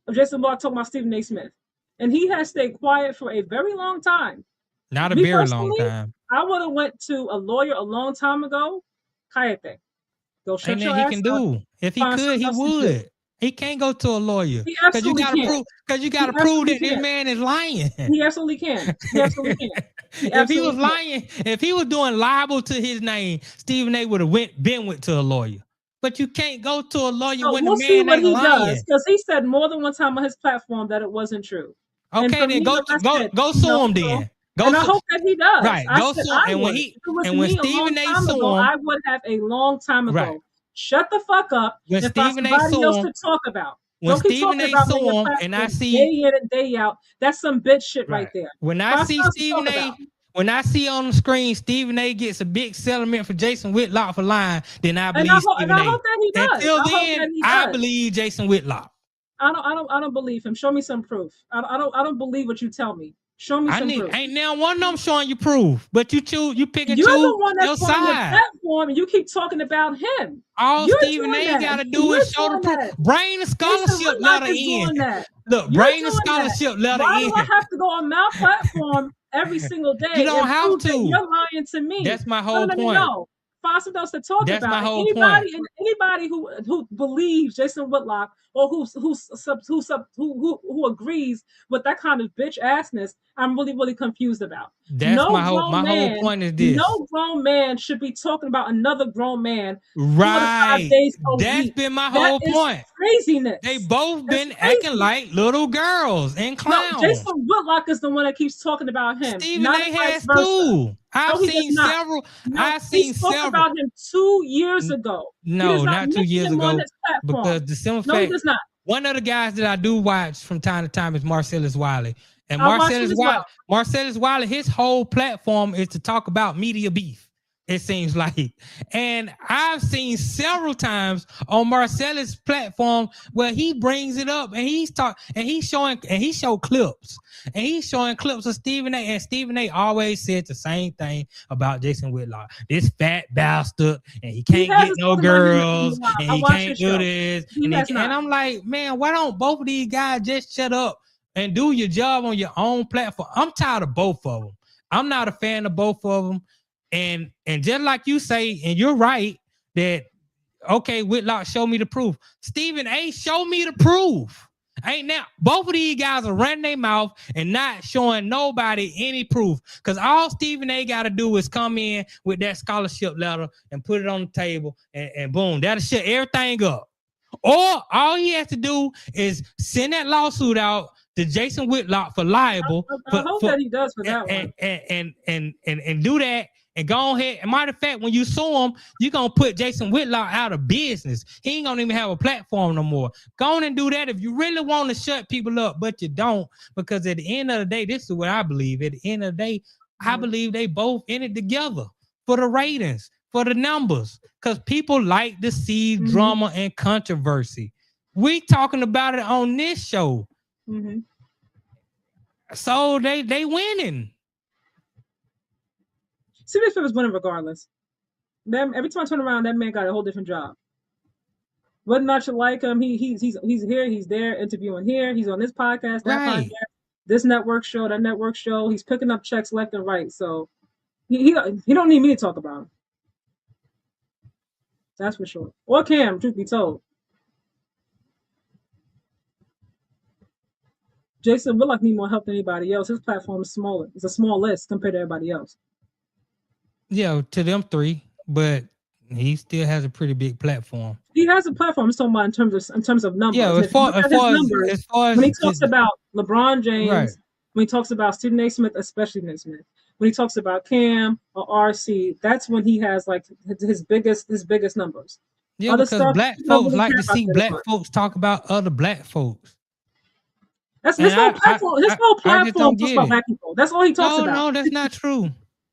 of Jason Block talking about Stephen A. Smith, and he has stayed quiet for a very long time. Not a Me very long personally, time. I would have went to a lawyer a long time ago. Kayate, go Ain't shut that your he ass can up. do. If he Find could, something he else to do. would. He can't go to a lawyer He because you absolutely gotta can. prove He that absolutely this can. man is lying. He absolutely can. He absolutely can. He If he was absolutely can. lying, if he was doing libel to his name, Stephen A. would have went to a lawyer. But you can't go to a lawyer So when the we'll see man what ain't he does lying. because he said more than one time on his platform that it wasn't true. And Okay, for then me, like I said, go sue him so, then. Go and I sue hope that he does. right. I Go said sue him. I would. If it was When me a long Stephen A. time sue ago, him, I would have a long time right. ago. Shut the fuck up When and find Stephen A. somebody sue else him, to talk about. when Don't keep Stephen talking A. about me on sue your him, and I platform day see in and day out. That's some bitch shit right right. there. When I Find see something else to talk Stephen about. A. When I see on the screen Stephen A. gets a big settlement for Jason Whitlock for lying, then I And believe and Stephen I A. hope that he does. Until I hope then, that he I does. believe Jason Whitlock. I don't believe him. Show me some proof. I don't believe what you tell me. Show me I some need proof. ain't now one of them showing you proof, but you pick and You're choose the one your that's on the side. platform and you keep talking about him. All You're Stephen doing A. that. gotta do You're is show the doing proof. that. Bring the Jason scholarship Whitlock letter is in. doing that. Look, You're bring the doing that. scholarship letter Why do I in. have to go on my platform every single You day don't and have prove that to. you're lying to me? That's my No, whole no, no, point. no. Find something else to talk That's about. my And whole point. anybody who believes Jason Whitlock or who agrees with that kind of bitch assness, I'm really really confused about. That's my whole point is this. No grown man should be talking about another grown man 4 to 5 Right. days a That's week. been my That whole is point. They craziness. both That's been acting crazy. like little girls and No, clowns. Jason Whitlock is the one that keeps talking about him, Stephen not A. vice has versa. too. No, he does not. No, I've he seen spoke several. about him 2 years ago. He does No, not not 2 years mention him on ago, his platform. because the simple No, he fact, does not. one of the guys that I do watch from time to time is Marcellus Wiley. And I watch him as well. Marcellus Wiley, his whole platform is to talk about media beef, it seems like. And I've seen several times on Marcellus' platform where he brings it up and he's showing clips. And he's showing clips of Stephen A. And Stephen A. always said the same thing about Jason Whitlock. This fat bastard, and he can't get no girls, and he can't do this. And I'm like, man, why don't both of these guys just shut up and do your job on your own platform? I'm tired of both of them. I'm not a fan of both of them. And just like you say, and you're right, that okay, Whitlock, show me the proof. Stephen A., show me the proof. Ain't now both of these guys are running their mouth and not showing nobody any proof. Because all Stephen A. got to do is come in with that scholarship letter and put it on the table, and boom, that'll shut everything up. Or all he has to do is send that lawsuit out to Jason Whitlock for liable. I hope that he does for that one. And do that, And go ahead. And matter of fact, when you sue him, you're gonna put Jason Whitlock out of business. He ain't gonna even have a platform no more. Go on and do that if you really want to shut people up, but you don't. Because at the end of the day, this is what I believe. At the end of the day, I believe they both in it together for the ratings, for the numbers. Because people like to see drama and controversy. We talking about it on this show. So they winning. Serious was winning regardless. Every time I turn around, that man got a whole different job. Whether or not you like him, he's here, he's there, interviewing here, he's on this podcast, that podcast, this network show, that network show. He's picking up checks left and right. So he don't need me to talk about him. That's for sure. Or Cam, truth be told. Jason Whitlock need more help than anybody else. His platform is smaller. It's a small list compared to everybody else. Yeah, to them three, but he still has a pretty big platform. He has a platform. I'm talking about in terms of numbers. Yeah, as far as when he talks about LeBron James, right. when he talks about Stephen A. Smith, especially Stephen A. Smith, when he talks about Cam or RC, that's when he has like his biggest numbers. Yeah, other because stuff, black folks like to see black folks talk about other black folks. That's his whole platform. His whole platform talks about black people. That's all he talks about. No, that's not true.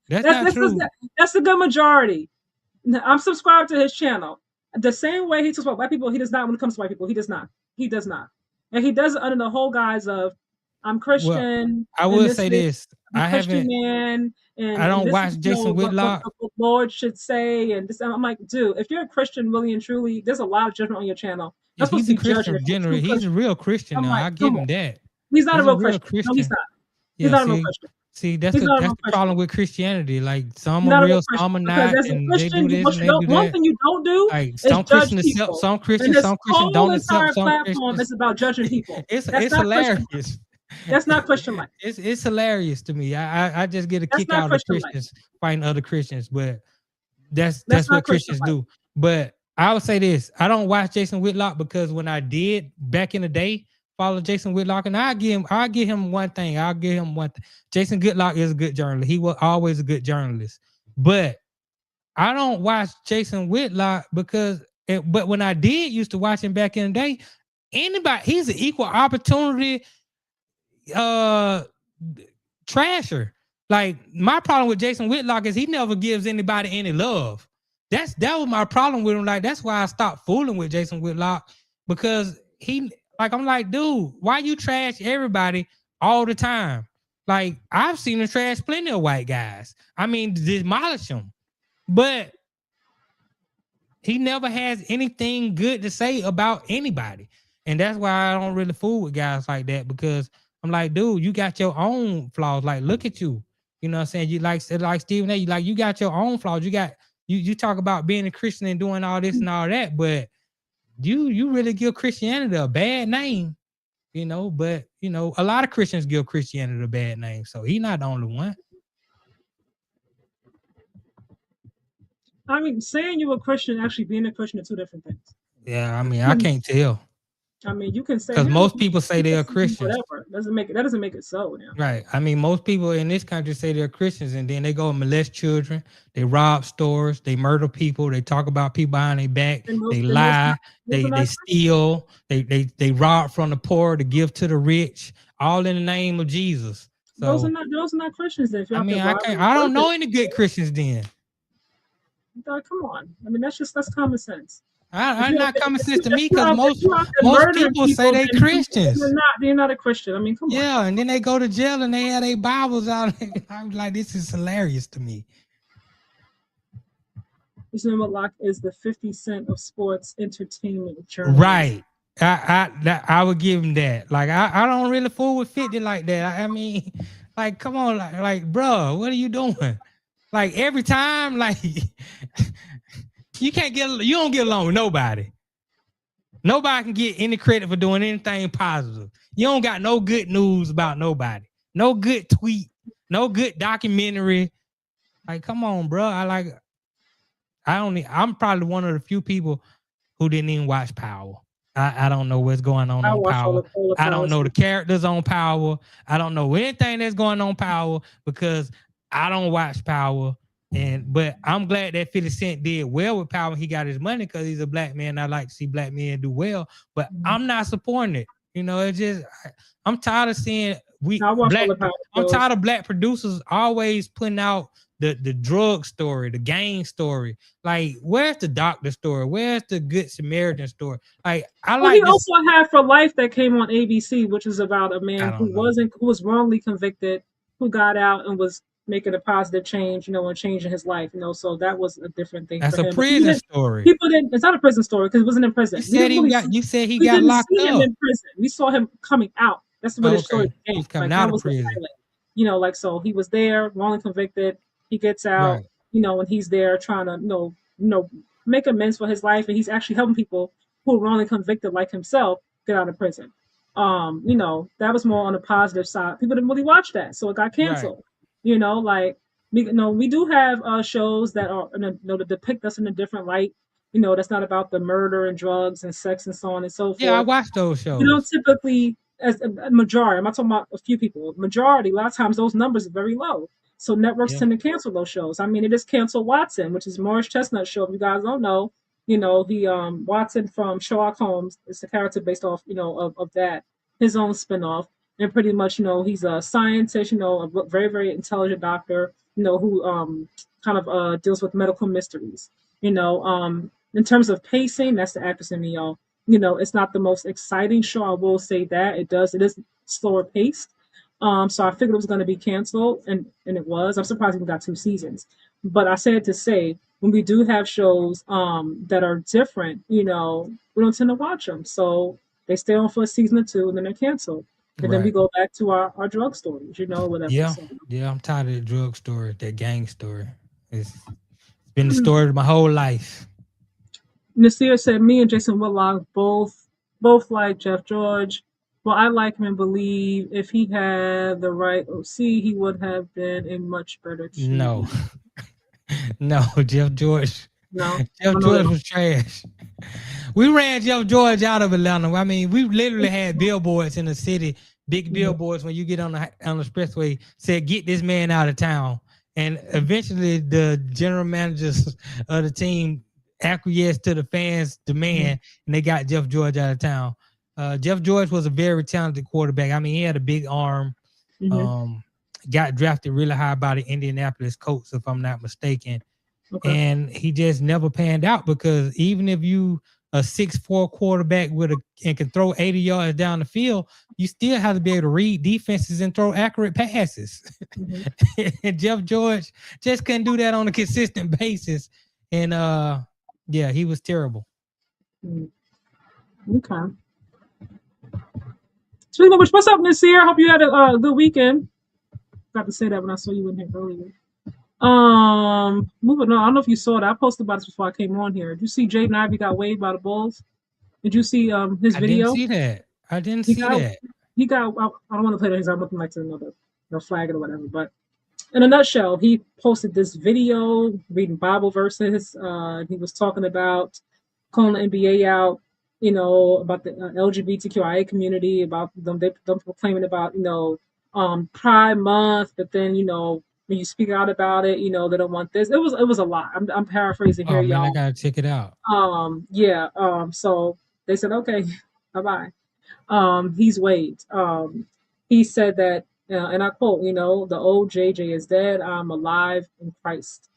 That's not true. That's the good majority. I'm subscribed to his channel. The same way he talks about white people, he does not when it comes to white people. He does not. He does not. And he does it under the whole guise of I'm Christian. Well, I will say this. I haven't. Man, and I don't watch Jason Whitlock. What the Lord should say, and this. I'm like, dude, if you're a Christian, really and truly, there's a lot of judgment on your channel. Yeah, he's a Christian generally. He's a real Christian now. I give him that. He's not a real Christian. No, he's not. He's not a real Christian. See, that's the problem with Christianity. Like some are real, some are not, and they do this and they do that. One thing you don't do is judge people. Some Christians don't accept some Christians. It's about judging people. It's hilarious. That's not Christian life. It's hilarious to me. I just get a kick out of Christians fighting other Christians, but that's what Christians do. But I would say this: I don't watch Jason Whitlock because when I did back in the day follow Jason Whitlock, and I'll give him one thing. Jason Whitlock is a good journalist. He was always a good journalist. But I don't watch Jason Whitlock because but when I did used to watch him back in the day, he's an equal opportunity trasher. Like my problem with Jason Whitlock is he never gives anybody any love. That was my problem with him. Like that's why I stopped fooling with Jason Whitlock, because I'm like, dude, why you trash everybody all the time? Like, I've seen him trash plenty of white guys. I mean, demolish them. But he never has anything good to say about anybody. And that's why I don't really fool with guys like that, because I'm like, dude, you got your own flaws. Like, look at you. You know what I'm saying? You like Stephen A. You got your own flaws. You talk about being a Christian and doing all this and all that, but you really give Christianity a bad name, but a lot of Christians give Christianity a bad name. So he's not the only one. I mean, saying you're a Christian and actually being a Christian are two different things. Yeah, I mean, I can't tell. I mean, you can say, because most people say they're Christians. Whatever. That doesn't make it so. Now. Right. I mean, most people in this country say they're Christians, and then they go and molest children. They rob stores. They murder people. They talk about people behind their back. They lie. They steal. They rob from the poor to give to the rich. All in the name of Jesus. So, those are not Christians. Then. I mean, I don't know any good Christians then. Come on. I mean, that's common sense. I'm not common sense to me, because most people say they Christians. You're not a Christian. I mean, come on. Yeah, and then they go to jail and they have their Bibles out. I'm like, this is hilarious to me. Jason Whitlock is the 50 Cent of sports entertainment journalism. Right. I would give him that. Like, I don't really fool with 50 like that. I mean, like, come on, like, bro, what are you doing? Like, every time, like. You don't get along with nobody. Nobody can get any credit for doing anything positive. You don't got no good news about nobody. No good tweet. No good documentary. Like, come on, bro. I'm probably one of the few people who didn't even watch Power. I don't know what's going on Power. I don't know the characters on Power. I don't know anything that's going on Power, because I don't watch Power. But I'm glad that 50 Cent did well with power when he got his money because he's a black man. I like to see black men do well, but Mhm. I'm not supporting it. It's just I'm tired of seeing I watched all the Power I'm shows. tired of black producers always putting out the drug story, the gang story. Like, where's the doctor story? Where's the good Samaritan story? Like, I Well, he like this. also had For Life that came on ABC, which is about a I man don't know. who was wrongly convicted, who got out and was making a positive change, and changing his life. So that was a different thing for That's a him. But prison story. people didn't. It's not a prison story because he wasn't in You prison. said he got. You said he We got didn't locked see him up. in prison. We saw him coming out. That's where Oh, the story okay. began. He's coming Like out that of was the prison. pilot. Like so he was there, wrongly convicted. He gets out. Right. And he's there trying to make amends for his life, and he's actually helping people who are wrongly convicted like himself get out of prison. That was more on the positive side. People didn't really watch that, so it got Right. canceled. Like we do have shows that are that depict us in a different light. That's not about the murder and drugs and sex and so on and so Yeah, I forth. watched those You don't shows. typically, as a majority, I'm not talking about a few people, majority, a lot of times those numbers are very low. So networks Yeah. tend to cancel those shows. I mean, it just canceled Watson, which is Morris Chestnut show. If you guys don't know, he Watson from Sherlock Holmes is the character based off, of that, his own spinoff. And pretty much, he's a scientist, a very, very intelligent doctor, who kind of deals with medical mysteries. In terms of pacing, that's the actress in me, y'all. It's not the most exciting show. I will say that it is slower paced. So I figured it was going to be canceled, and it was. I'm surprised we got 2 seasons. But I said to say, when we do have shows that are different, we don't tend to watch them. So they stay on for a season or two, and then they're canceled, and then we Right. go back to our drug stories, whatever. Yeah. So Yeah. I'm tired of the drug story, that gang story. It's been the story of my whole life. Nasir said, "Me and Jason Whitlock both like Jeff George. Well, I like him and believe if he had the right OC, he would have been a much better No. QB." No, Jeff George. No, Jeff I know George that. was trash. We ran Jeff George out of Atlanta. I mean, we literally had billboards in the city, big Mhm, billboards when you get on the expressway, said, "Get this man out of town." And eventually, the general managers of the team acquiesced to the fans' mhm, demand, and they got Jeff George out of town. Jeff George was a very talented quarterback. I mean, he had a big arm. mhm. Um, got drafted really high by the Indianapolis Colts, if I'm not mistaken, Okay. and he just never panned out because even if you a 6'4" quarterback and can throw 80 yards down the field, you still have to be able to read defenses and throw accurate passes. Mhm, And Jeff George just couldn't do that on a consistent basis. And yeah, he was terrible. mhm. Okay. Speaking of which, what's up, Nasir? Hope you had a good weekend. Got to say that when I saw you in here earlier. Moving on. I don't know if you saw it. I posted about this before I came on here. Did you see Jaden Ivey got waived by the Bulls? Did you see his I didn't video? see that. I didn't He see got that. he got. I don't want to play that because I'm looking like to another flag it or whatever. But in a nutshell, he posted this video reading Bible verses. He was talking about calling the NBA out. About the LGBTQIA community, about them proclaiming about Pride Month, but then when you speak out about it, they don't want this. It was a lot. I'm paraphrasing here, Oh man, I y'all. gotta check it out. Yeah. So they said, okay, bye bye. He's waived. He said that, and I quote, the old JJ is dead. I'm alive in Christ.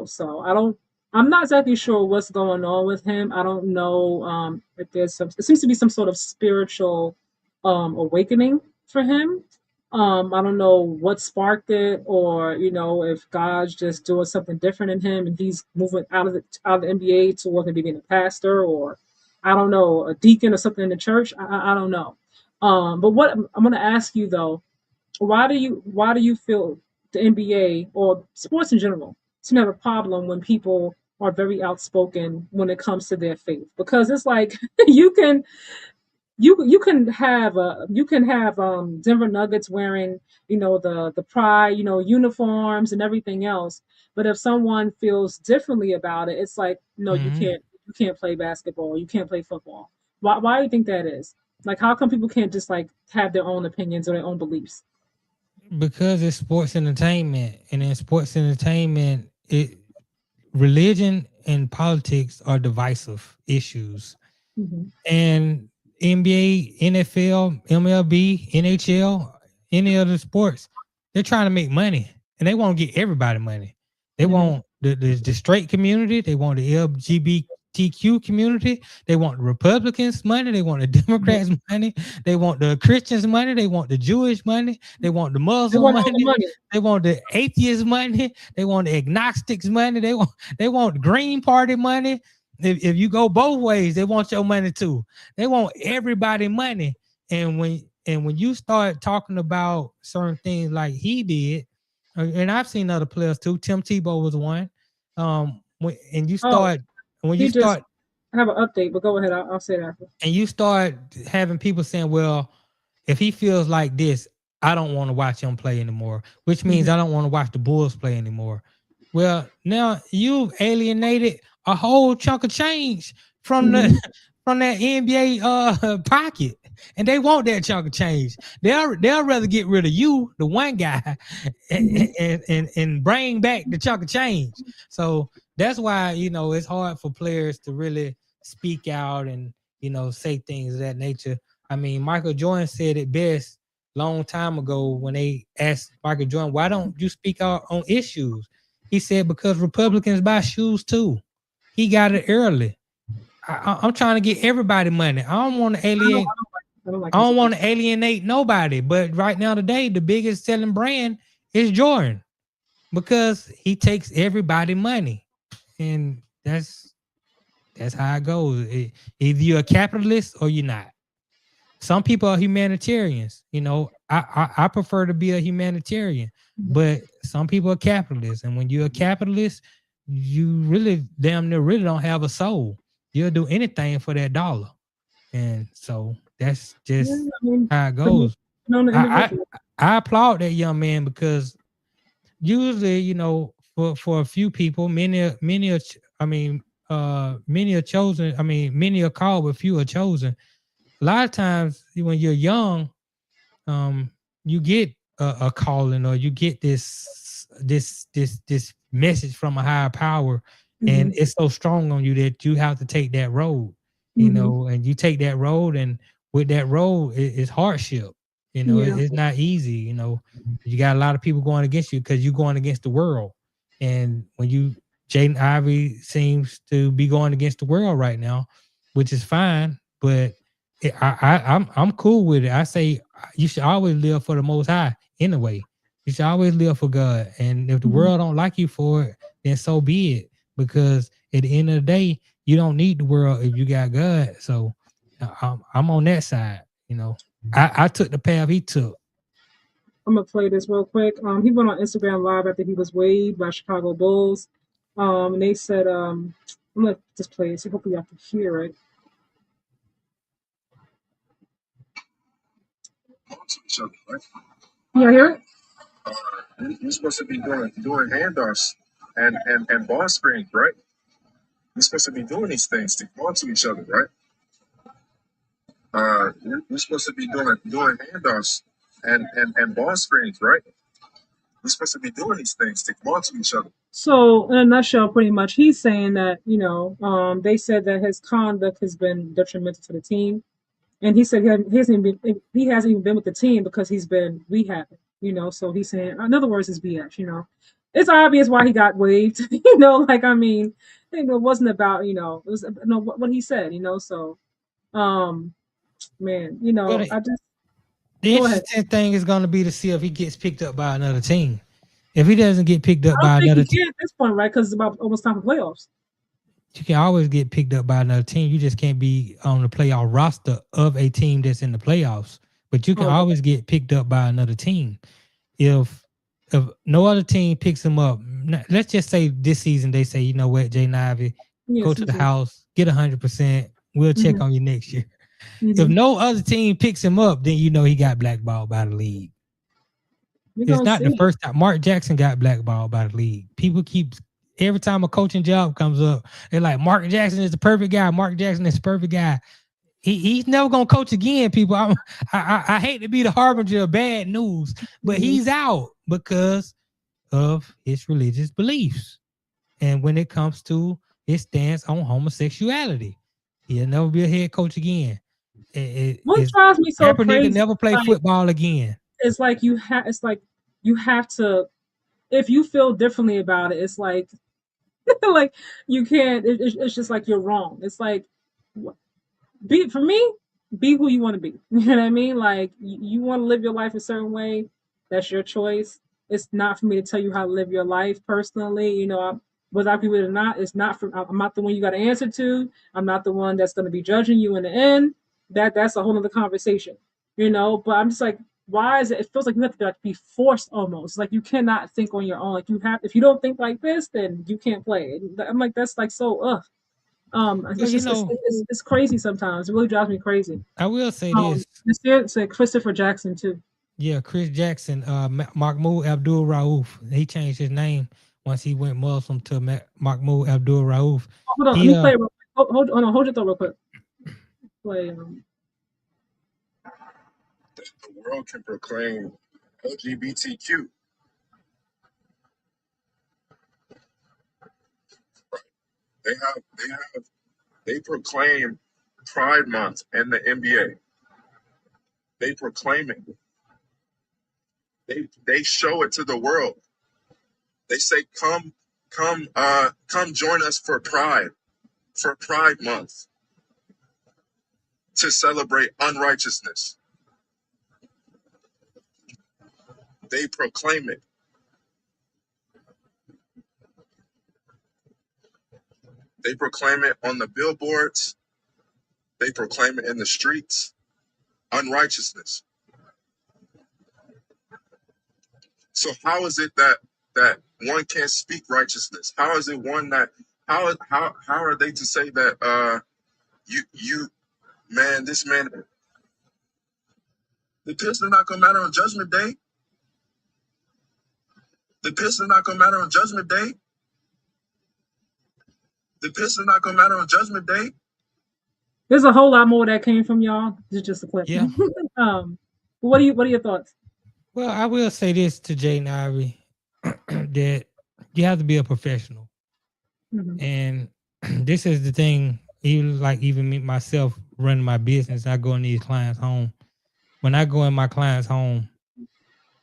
So I'm not exactly sure what's going on with him. I don't know if it seems to be some sort of spiritual awakening for him. I don't know what sparked it, or if God's just doing something different in him, and he's moving out of the NBA toward maybe being a pastor, or I don't know, a deacon or something in the church. I don't know. But what I'm going to ask you though, why do you feel the NBA or sports in general seem to have a problem when people are very outspoken when it comes to their faith? Because it's like you can you can have Denver Nuggets wearing the pride uniforms and everything else, but if someone feels differently about it, it's like no, you Mhm. can't play basketball, you can't play football. Why do you think that is? Like, how come people can't just like have their own opinions or their own beliefs? Because it's sports entertainment, and in sports entertainment, it religion and politics are divisive issues. Mm-hmm. And NBA, NFL, MLB, NHL, any other sports, they're trying to make money and they want to get everybody money. They Mm-hmm. want the straight community, they want the LGBTQ community, they want the Republicans money, they want the Mm-hmm. Democrats money, they want the Christians money, they want the Jewish money, they want the They Muslim want all the money, money. they want the atheist money, they want the agnostics money, they want the Green Party money. If you go both ways, they want your money too. They want everybody money. And when you start talking about certain things like he did, and I've seen other players too. Tim Tebow was one. And you Oh, start when you he just start have an update, but go ahead. I'll say it after. and you start having people saying, "Well, if he feels like this, I don't want to watch him play anymore," which means Mm-hmm. I don't want to watch the Bulls play anymore. Well, now you've alienated a whole chunk of change from the Mm-hmm. from that NBA pocket, and they want that chunk of change. They'll rather get rid of you, the one guy, Mm-hmm. and bring back the chunk of change. So that's why it's hard for players to really speak out and say things of that nature. I mean, Michael Jordan said it best long time ago when they asked Michael Jordan, "Why don't you speak out on issues?" He said, "Because Republicans buy shoes too." He got it early. I'm trying to get everybody money. I don't want to I don't. alienate. I don't like I his don't want opinion. to alienate nobody. But right now, today, the biggest selling brand is Jordan because he takes everybody money, and that's how it goes. Either you're a capitalist or you're not. Some people are humanitarians. I prefer to be a humanitarian, but some people are capitalists. And when you're a capitalist, you really damn near really don't have a soul. You'll do anything for that dollar. And so that's Yeah, just I mean, how it depending goes. on the I individual. I, I applaud that young man because usually, for a few people, many are I mean, many are chosen. I mean, many are called, but few are chosen. A lot of times when you're young, um, you get a calling or you get this message from a higher power, and Mm-hmm. it's so strong on you that you have to take that road, Mm-hmm. and you take that road, and with that road, it's hardship. Yeah. It's not easy. You got a lot of people going against you because you're going against the world, and when Jaden Ivey seems to be going against the world right now, which is fine, but I'm cool with it. I say you should always live for the Most High anyway. You should always live for God, and if the Mm-hmm. world don't like you for it, then so be it. Because at the end of the day, you don't need the world if you got God. So I'm on that side. I took the path he took. I'm gonna play this real quick. He went on Instagram Live after he was waived by Chicago Bulls. And they said, I'm gonna just play it. So hopefully y'all can hear it. Yeah, hear it? You're supposed to be doing handoffs and ball screens, right? You're supposed to be doing these things to ball to each other, right? You're supposed to be doing handoffs and ball screens, right? You're supposed to be doing these things to ball to each other. So, in a nutshell, pretty much, he's saying that they said that his conduct has been detrimental to the team, and he said he hasn't even been with the team because he's been rehabbing. So he's saying, in other words, it's BS. It's obvious why he got waived. Like I mean, it wasn't about it was what he said. So um, man, Well, the, I just the go ahead. interesting thing is going to be to see if he gets picked up by another team. If he doesn't get picked up I don't by think another he team, can at this point, right? Because it's about almost time for playoffs. you can always get picked up by another team. You just can't be on the playoff roster of a team that's in the playoffs. But you can Oh, always get picked up by another team. If if no other team picks him up, let's just say this season they say, you know what, Jay Ivy, yeah, go to the season. house, get 100%. We'll check Mm-hmm. on you next year. If Mm-hmm. no other team picks him up, then you know he got blackballed by the league. We're It's gonna not the see. first time. Mark Jackson got blackballed by the league. People keep every time a coaching job comes up, they're like, Mark Jackson is the perfect guy. Mark Jackson is the perfect guy. He's never gonna coach again, people. I hate to be the harbinger of bad news, but Mm-hmm. he's out because of his religious beliefs. and when it comes to his stance on homosexuality, he'll never be a head coach again. What Is drives me so Kaepernick will crazy never play like football again. it's like it's like you have to if you feel differently about it, it's like like you can't it's just like you're wrong. It's like be for me, be who you want to be. You know what I mean? Like you want to live your life a certain way, that's your choice. It's not for me to tell you how to live your life personally. Whether I agree with it or not, it's not for. I'm not the one you got to answer to. I'm not the one that's going to be judging you in the end. That's a whole other conversation. But I'm just like, why is it? It feels like you have to be forced almost. Like you cannot think on your own. Like you have. If you don't think like this, then you can't play. I'm like, that's like so. Ugh. Well, It's just it's crazy sometimes. It really drives me crazy. I will say this. It's Christopher Jackson too. Yeah, Chris Jackson, Mahmoud Abdul Rauf. He changed his name once he went Muslim to Mahmoud Abdul Rauf. Hold on, let He me play it real quick. Hold on, hold your thought real quick. Play. The world can proclaim LGBTQ. They proclaim Pride Month and the NBA. They proclaim it. They show it to the world. They say, come join us for Pride Month to celebrate unrighteousness. They proclaim it. They proclaim it on the billboards. They proclaim it in the streets. Unrighteousness. So how is it that one can't speak righteousness? How is it one that how are they to say that you man, this man, the piss is not gonna matter on judgment day? The piss is not gonna matter on judgment day? The piss is not gonna matter on judgment day? There's a whole lot more that came from y'all. It's just a clip. yeah. What are your thoughts? Well, I will say this to Jaden Ivy that you have to be a professional. Mm-hmm. And this is the thing, even me myself running my business, I go in these clients' home. When I go in my client's home,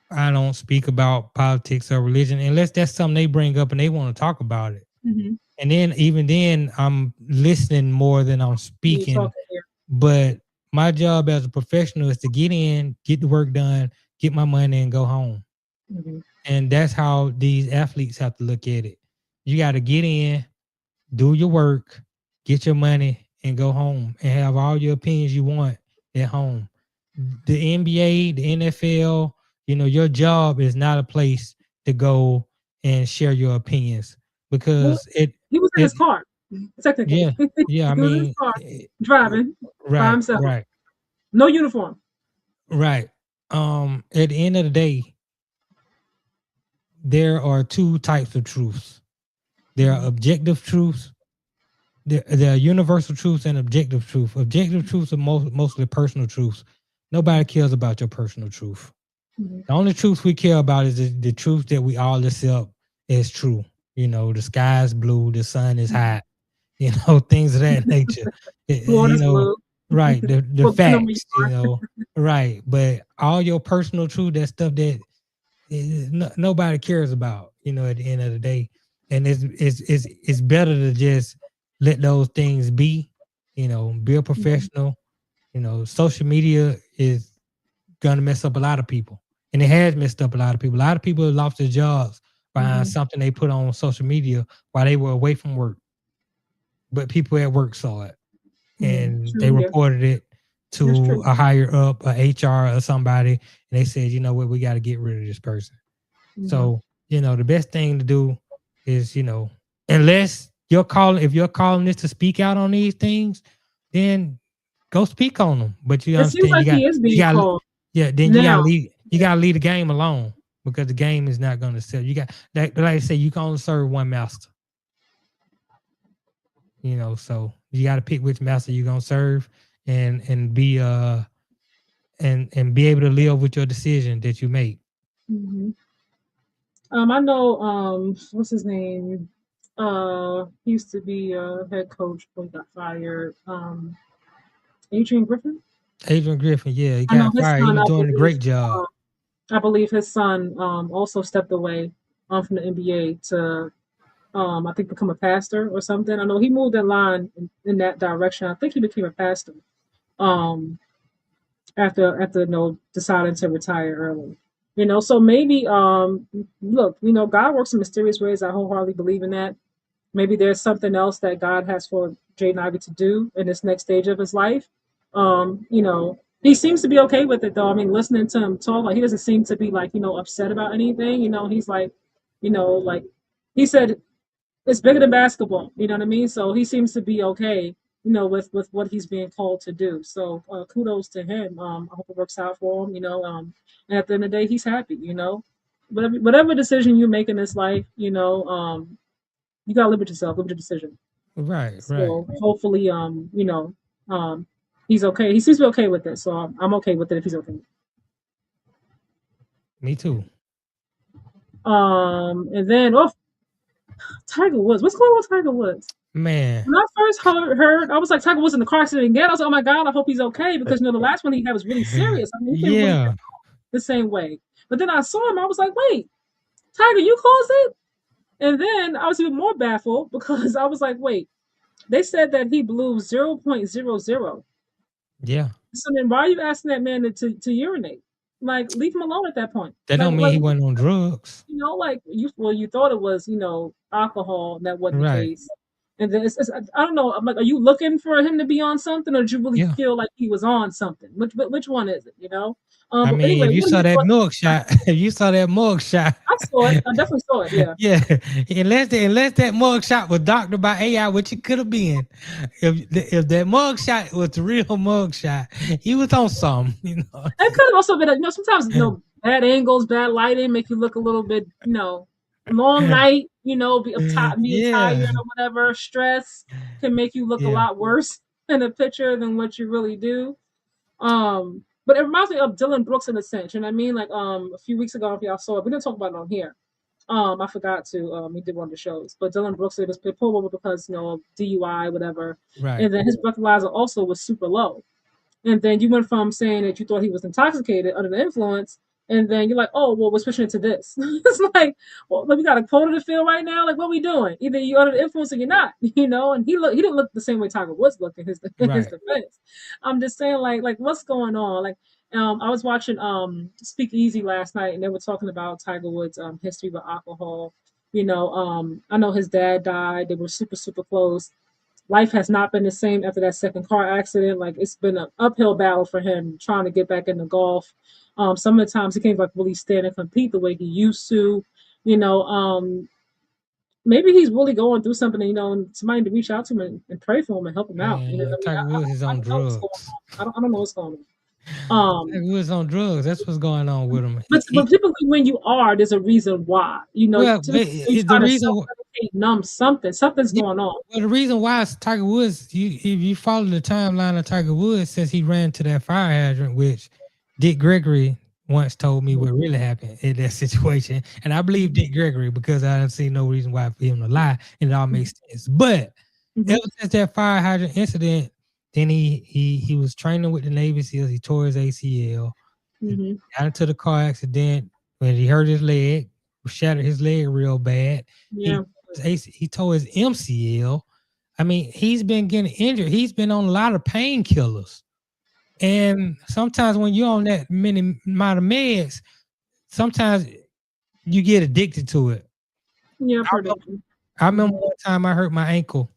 I don't speak about politics or religion unless that's something they bring up and they want to talk about it. Mm-hmm. And then even then I'm listening more than I'm You speaking. talking here. But my job as a professional is to get in, get the work done, get my money and go home. Mm-hmm. And that's how these athletes have to look at it. You got to get in, do your work, get your money, and go home and have all your opinions you want at home. The NBA, the NFL, your job is not a place to go and share your opinions Well, because he was in it his car, technically. yeah, yeah. I He was in his mean, car driving by right, himself. right, No uniform. right. At the end of the day, there are two types of truths. There are objective truths. There are universal truths and objective truth. Objective truths are mostly personal truths. Nobody cares about your personal truth. Mm-hmm. The only truth we care about is the truth that we all accept as true. The sky is blue, the sun is hot, things of that nature. Water's blue. Right, the Well, depending on where facts, right. But all your personal truth, that stuff that nobody cares about, at the end of the day. And it's better to just let those things be, be a professional. Social media is gonna mess up a lot of people. And it has messed up a lot of people. A lot of people have lost their jobs behind something they put on social media while they were away from work. But people at work saw it and True, they yeah. reported it That's to true. a higher up, a HR or somebody, and they said, you know what, we got to get rid of this person. Mm-hmm. So, the best thing to do is, unless if you're calling this to speak out on these things, then go speak on them. But you It seems understand like he is you being got, called yeah, then now. you got to leave the game alone because the game is not going to sell. You got, like I say, you can only serve one master. So you got to pick which master you're going to serve and be, and be able to live with your decision that you make. Mm-hmm. I know. What's his name? He used to be head coach, but he got fired. Adrian Griffin. Adrian Griffin, yeah, he I know got his fired. He son. was doing a great job. I believe his son also stepped away from the NBA to I think become a pastor or something. I know he moved in line in that direction. I think he became a pastor um, after deciding to retire early. So maybe look, God works in mysterious ways. I wholeheartedly believe in that. Maybe there's something else that God has for Jaden Ivey to do in this next stage of his life. He seems to be okay with it though. I mean, listening to him talk, like he doesn't seem to be like, upset about anything. He's like, like he said it's bigger than basketball. You know what I mean? So he seems to be okay, with what he's being called to do. So kudos to him. I hope it works out for him. And at the end of the day, he's happy. Whatever decision you make in this life, you gotta live with yourself, live with your decision. Right, right. So hopefully, he's okay. He seems to be okay with it. So I'm okay with it if he's okay. Me too. And then Tiger Woods. What's going on with Tiger Woods? Man. When I first heard, I was like, Tiger Woods in the car accident again. I was like, oh my God, I hope he's okay because the last one he had was really serious. I mean, he didn't really Yeah. the same way. But then I saw him, I was like, wait, Tiger, you caused it? And then I was even more baffled because I was like, wait, they said that he blew 0.00. Yeah. So then why are you asking that man to urinate? Like, leave him alone at that point. That don't mean he wasn't on drugs. Like you thought it was, alcohol, and that wasn't the Right. case. And then I don't know. I'm like, are you looking for him to be on something, or did you really Yeah. feel like he was on something? Which one is it? I But mean, anyway, if you what are saw your that thoughts? mug shot, if you saw that mug shot, I saw it. I definitely saw it. Yeah. yeah, unless that mug shot was doctored by AI, which it could have been, if that mug shot was the real mug shot, he was on some, It could have also been, sometimes, bad angles, bad lighting make you look a little bit, long night, being Yeah, tired or whatever, stress can make you look a yeah, lot worse in a picture than what you really do. But it reminds me of Dylan Brooks in a sense, you know what I mean? Like a few weeks ago, if y'all saw it, we didn't talk about it on here. I forgot to. We did one of the shows, but Dylan Brooks was pulled over because DUI, whatever, right. and then his breathalyzer also was super low. And then you went from saying that you thought he was intoxicated under the influence, and then you're like, oh, well, we're switching it to this. It's like, well, we got a quota to fill right now. Like, what are we doing? Either you're under the influence or you're not, And he didn't look the same way Tiger Woods looked in his Right. defense. I'm just saying, like what's going on? Like, I was watching Speak Easy last night, and they were talking about Tiger Woods' history with alcohol. I know his dad died. They were super, super close. Life has not been the same after that second car accident. Like, it's been an uphill battle for him trying to get back into golf. Some of the times he can't like really stand and compete the way he used to. You know, Maybe he's really going through something. And somebody to reach out to him and pray for him and help him out. You know Man, what I mean? Tiger Woods is I on don't know what's going drugs. on. I don't know what's going on. Tiger Um, Woods on drugs. That's what's going on with him. but typically when you are, there's a reason why. Well, Typically when you're the trying to reason. self-medicate, numb something. Something's Yeah, going on. well, the reason why is Tiger Woods, if you follow the timeline of Tiger Woods since he ran to that fire hydrant, which Dick Gregory once told me what really happened in that situation. And I believe Dick Gregory because I don't see no reason why for him to lie, and it all makes sense. But Mm-hmm. ever since that fire hydrant incident, then he was training with the Navy SEALs. He tore his ACL, Mm-hmm. got into the car accident when he hurt his leg, shattered his leg real bad. Yeah. He tore his MCL. I mean, he's been getting injured. He's been on a lot of painkillers. And sometimes when you're on that many amount of meds, sometimes you get addicted to it. Yeah, I remember one time I hurt my ankle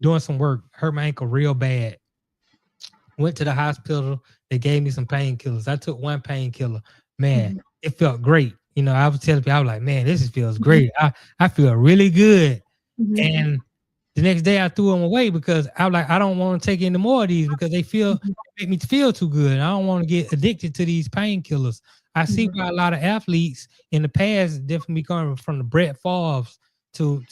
doing some work, hurt my ankle real bad. Went to the hospital. They gave me some painkillers. I took one painkiller. Man, it felt great. I was telling people, I was like, man, this feels great. I feel really good. Mm-hmm. And the next day I threw them away because I was like, I don't want to take any more of these because they make me feel too good. I don't want to get addicted to these painkillers. I see why a lot of athletes in the past, definitely going from the Brett Favre's to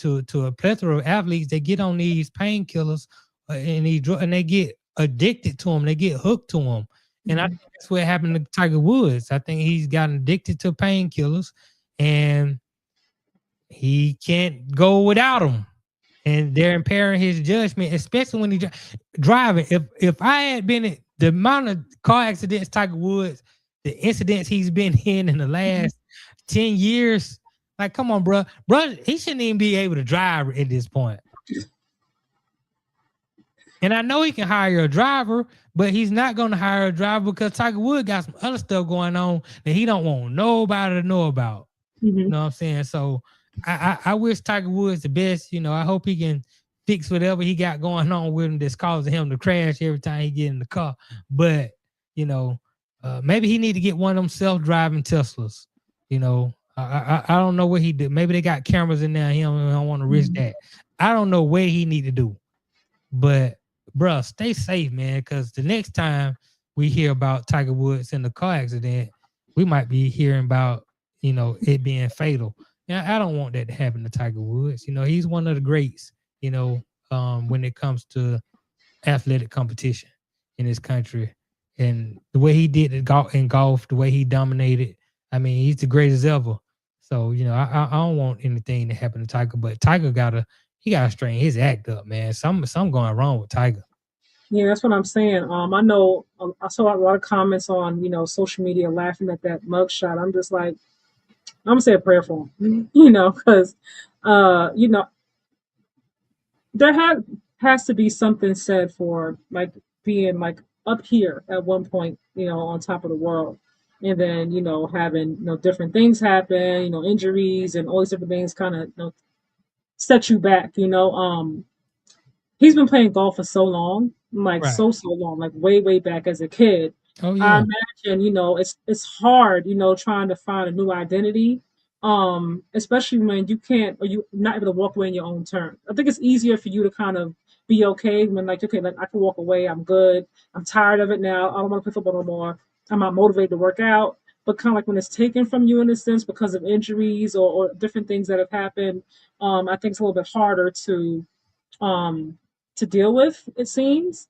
a plethora of athletes, they get on these painkillers and they get addicted to them. They get hooked to them. And I think that's what happened to Tiger Woods. I think he's gotten addicted to painkillers, and he can't go without them, and they're impairing his judgment, especially when driving. If I had been in the amount of car accidents Tiger Woods, the incidents he's been in the Mhm. last 10 years, like come on, bro, he shouldn't even be able to drive at this point. And I know he can hire a driver, but he's not going to hire a driver because Tiger Woods got some other stuff going on that he don't want nobody to know about. You Mhm. know what I'm saying? So I wish Tiger Woods the best. You know, I hope he can fix whatever he got going on with him that's causing him to crash every time he get in the car. But you know, maybe he need to get one of them self-driving Teslas. You know, I don't know what he did. Maybe they got cameras in there. He don't want to risk Mhm. that. I don't know what he need to do. But bruh, stay safe, man, because the next time we hear about Tiger Woods in the car accident, we might be hearing about, it being fatal. Now, I don't want that to happen to Tiger Woods. You know, he's one of the greats, when it comes to athletic competition in this country. And the way he did it in golf, the way he dominated, I mean, he's the greatest ever. So, I don't want anything to happen to Tiger, but Tiger he gotta straighten his act up, man. Some going wrong with Tiger. Yeah, that's what I'm saying. I know I saw a lot of comments on social media laughing at that mugshot. I'm just like, I'm gonna say a prayer for him, because uh, you know, there has to be something said for like being like up here at one point, on top of the world, and then having different things happen, injuries and all these different things kind of set you back. He's been playing golf for so long, like Right. so long, like way back as a kid. Oh I yeah. imagine, it's hard, trying to find a new identity. Especially when you can't or you're not able to walk away in your own terms. I think it's easier for you to kind of be okay when like, okay, like I can walk away, I'm good, I'm tired of it now, I don't want to play football no more, I'm not motivated to work out. But kind of like when it's taken from you in a sense because of injuries or different things that have happened, I think it's a little bit harder um to deal with, it seems.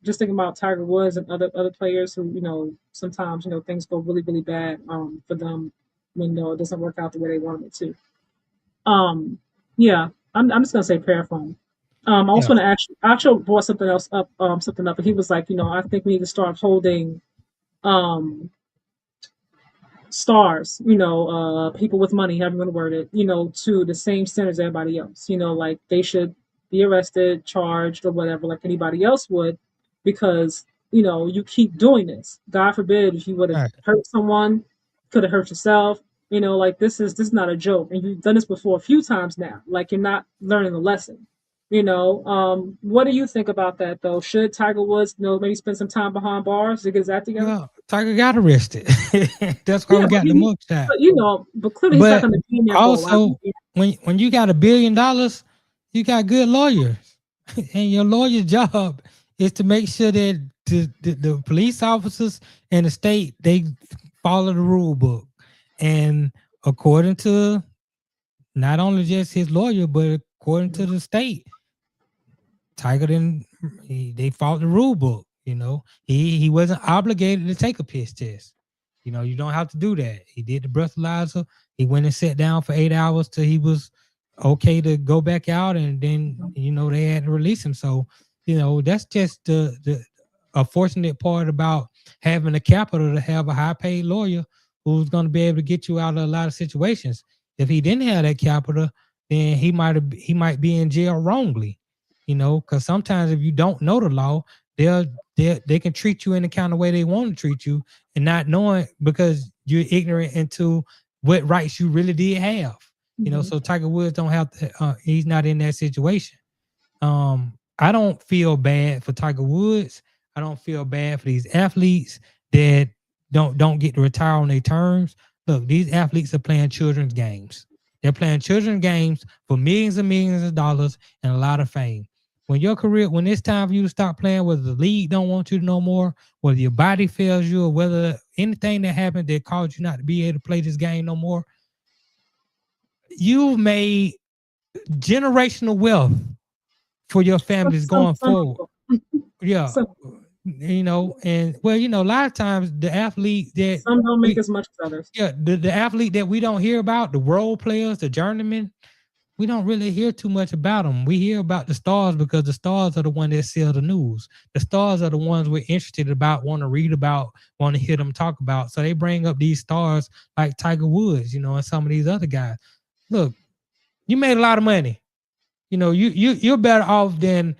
Just thinking about Tiger Woods and other players who, sometimes, things go really bad for them when it doesn't work out the way they wanted it to. Yeah, I'm just gonna say prayer for him. I Yeah. also want to actually brought something up, and he was like, I think we need to start holding um stars, people with money, however you want to word it, to the same standards as everybody else. Like they should be arrested, charged, or whatever, like anybody else would, because you keep doing this. God forbid if you would have Right. hurt someone, could have hurt yourself. Like this is not a joke, and you've done this before a few times now. Like you're not learning the lesson. What do you think about that though? Should Tiger Woods, maybe spend some time behind bars to get his act together? Well, Tiger got arrested. That's why Yeah, we got the mugshot. but clearly he's not But going to be in there for a while. also, when you got $1 billion, you got good lawyers, and your lawyer's job is to make sure that the police officers and the state they follow the rule book, and according to not only just his lawyer, but according to the state, Tiger didn't. They followed the rule book. He wasn't obligated to take a piss test. You don't have to do that. He did the breathalyzer. He went and sat down for 8 hours till he was okay to go back out, and then they had to release him. So that's just the a fortunate part about having the capital to have a high paid lawyer who's going to be able to get you out of a lot of situations. If he didn't have that capital, then he might be in jail wrongly. Because sometimes if you don't know the law, they can treat you in the kind of way they want to treat you, and not knowing because you're ignorant into what rights you really did have. Mhm. So Tiger Woods don't have to. He's not in that situation. I don't feel bad for Tiger Woods. I don't feel bad for these athletes that don't get to retire on their terms. Look, these athletes are playing children's games. They're playing children's games for millions and millions of dollars and a lot of fame. When it's time for you to stop playing, whether the league don't want you to no more, whether your body fails you, or whether anything that happened that caused you not to be able to play this game no more, you've made generational wealth for your families Some going some forward. people, Yeah, some. And well, a lot of times the athlete that Some don't make we as much as others. yeah, the athlete that we don't hear about, the role players, the journeymen, we don't really hear too much about them. We hear about the stars because the stars are the one that sell the news. The stars are the ones we're interested about, want to read about, want to hear them talk about. So they bring up these stars like Tiger Woods, and some of these other guys. Look, you made a lot of money. You're better off than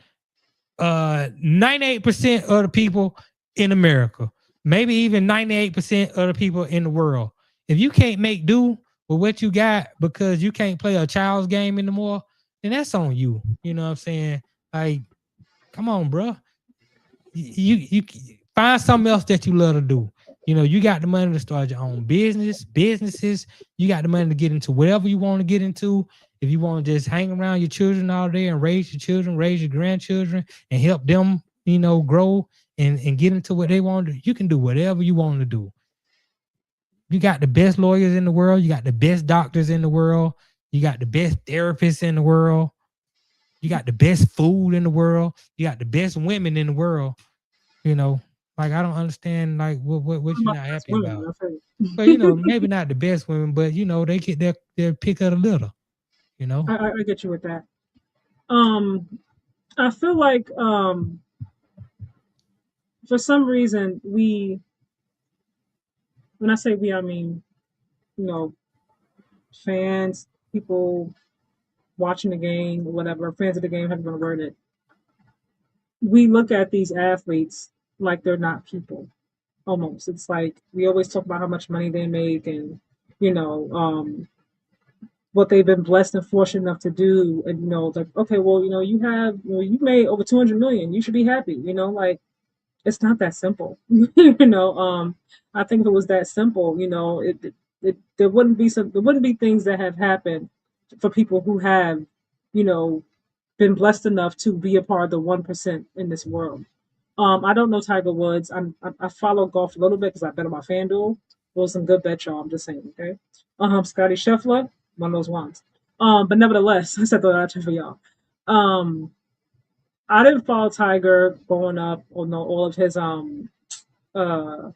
98% of the people in America, maybe even 98% of the people in the world. If you can't make do with what you got because you can't play a child's game anymore, then that's on you. You know what I'm saying? Like, come on, bro. You find something else that you love to do. You got the money to start your own businesses. You got the money to get into whatever you want to get into. If you want to just hang around your children all day and raise your children, raise your grandchildren, and help them, grow and get into what they want to do, you can do whatever you want to do. You got the best lawyers in the world. You got the best doctors in the world. You got the best therapists in the world. You got the best food in the world. You got the best women in the world. Like I don't understand like what you're not happy about. But maybe not the best women, but they get their pick of the litter. I get you with that. I feel like for some reason when I say we, I mean, you know, fans, people watching the game, or whatever, fans of the game, have been worded. We look at these athletes like they're not people. Almost, it's like we always talk about how much money they make, and you know, what they've been blessed and fortunate enough to do. And like, okay, well, you made over 200 million. You should be happy. Like it's not that simple. I think if it was that simple, there wouldn't be things that have happened for people who have, you know, been blessed enough to be a part of the 1% in this world. I don't know Tiger Woods. I follow golf a little bit because I bet on my FanDuel. Those some good bet, y'all. I'm just saying, okay. Scotty Scheffler, one of those ones. But nevertheless, I said that out for y'all. I didn't follow Tiger growing up or know all of uh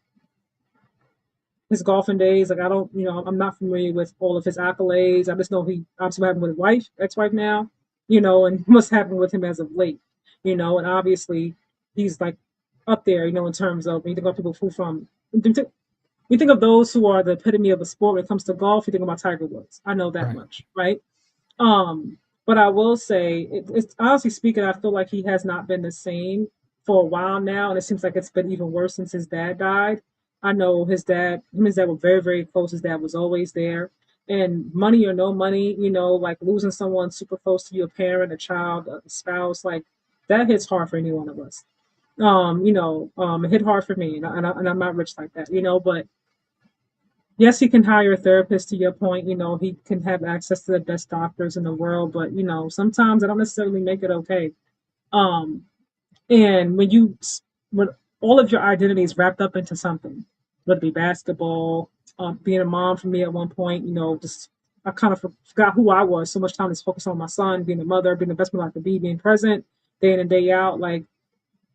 his golfing days. Like I don't, I'm not familiar with all of his accolades. I just know he obviously what happened with his wife, ex-wife now, and what's happened with him as of late, and obviously he's like up there, in terms of when you think of people who from you think of those who are the epitome of a sport when it comes to golf, you think about Tiger Woods. I know that Right. much, right? But I will say, it's honestly speaking, I feel like he has not been the same for a while now, and it seems like it's been even worse since his dad died. I know him and his dad were very, very close. His dad was always there. And money or no money, like losing someone super close to you, a parent, a child, a spouse, like that hits hard for any one of us. It hit hard for me, and I'm not rich like that, but yes, he can hire a therapist to your point. He can have access to the best doctors in the world, but sometimes I don't necessarily make it okay. Um, and when all of your identity is wrapped up into something, whether it be basketball, being a mom for me at one point, just I kind of forgot who I was. So much time is focused on my son, being a mother, being the best mother I could be, being present day in and day out. Like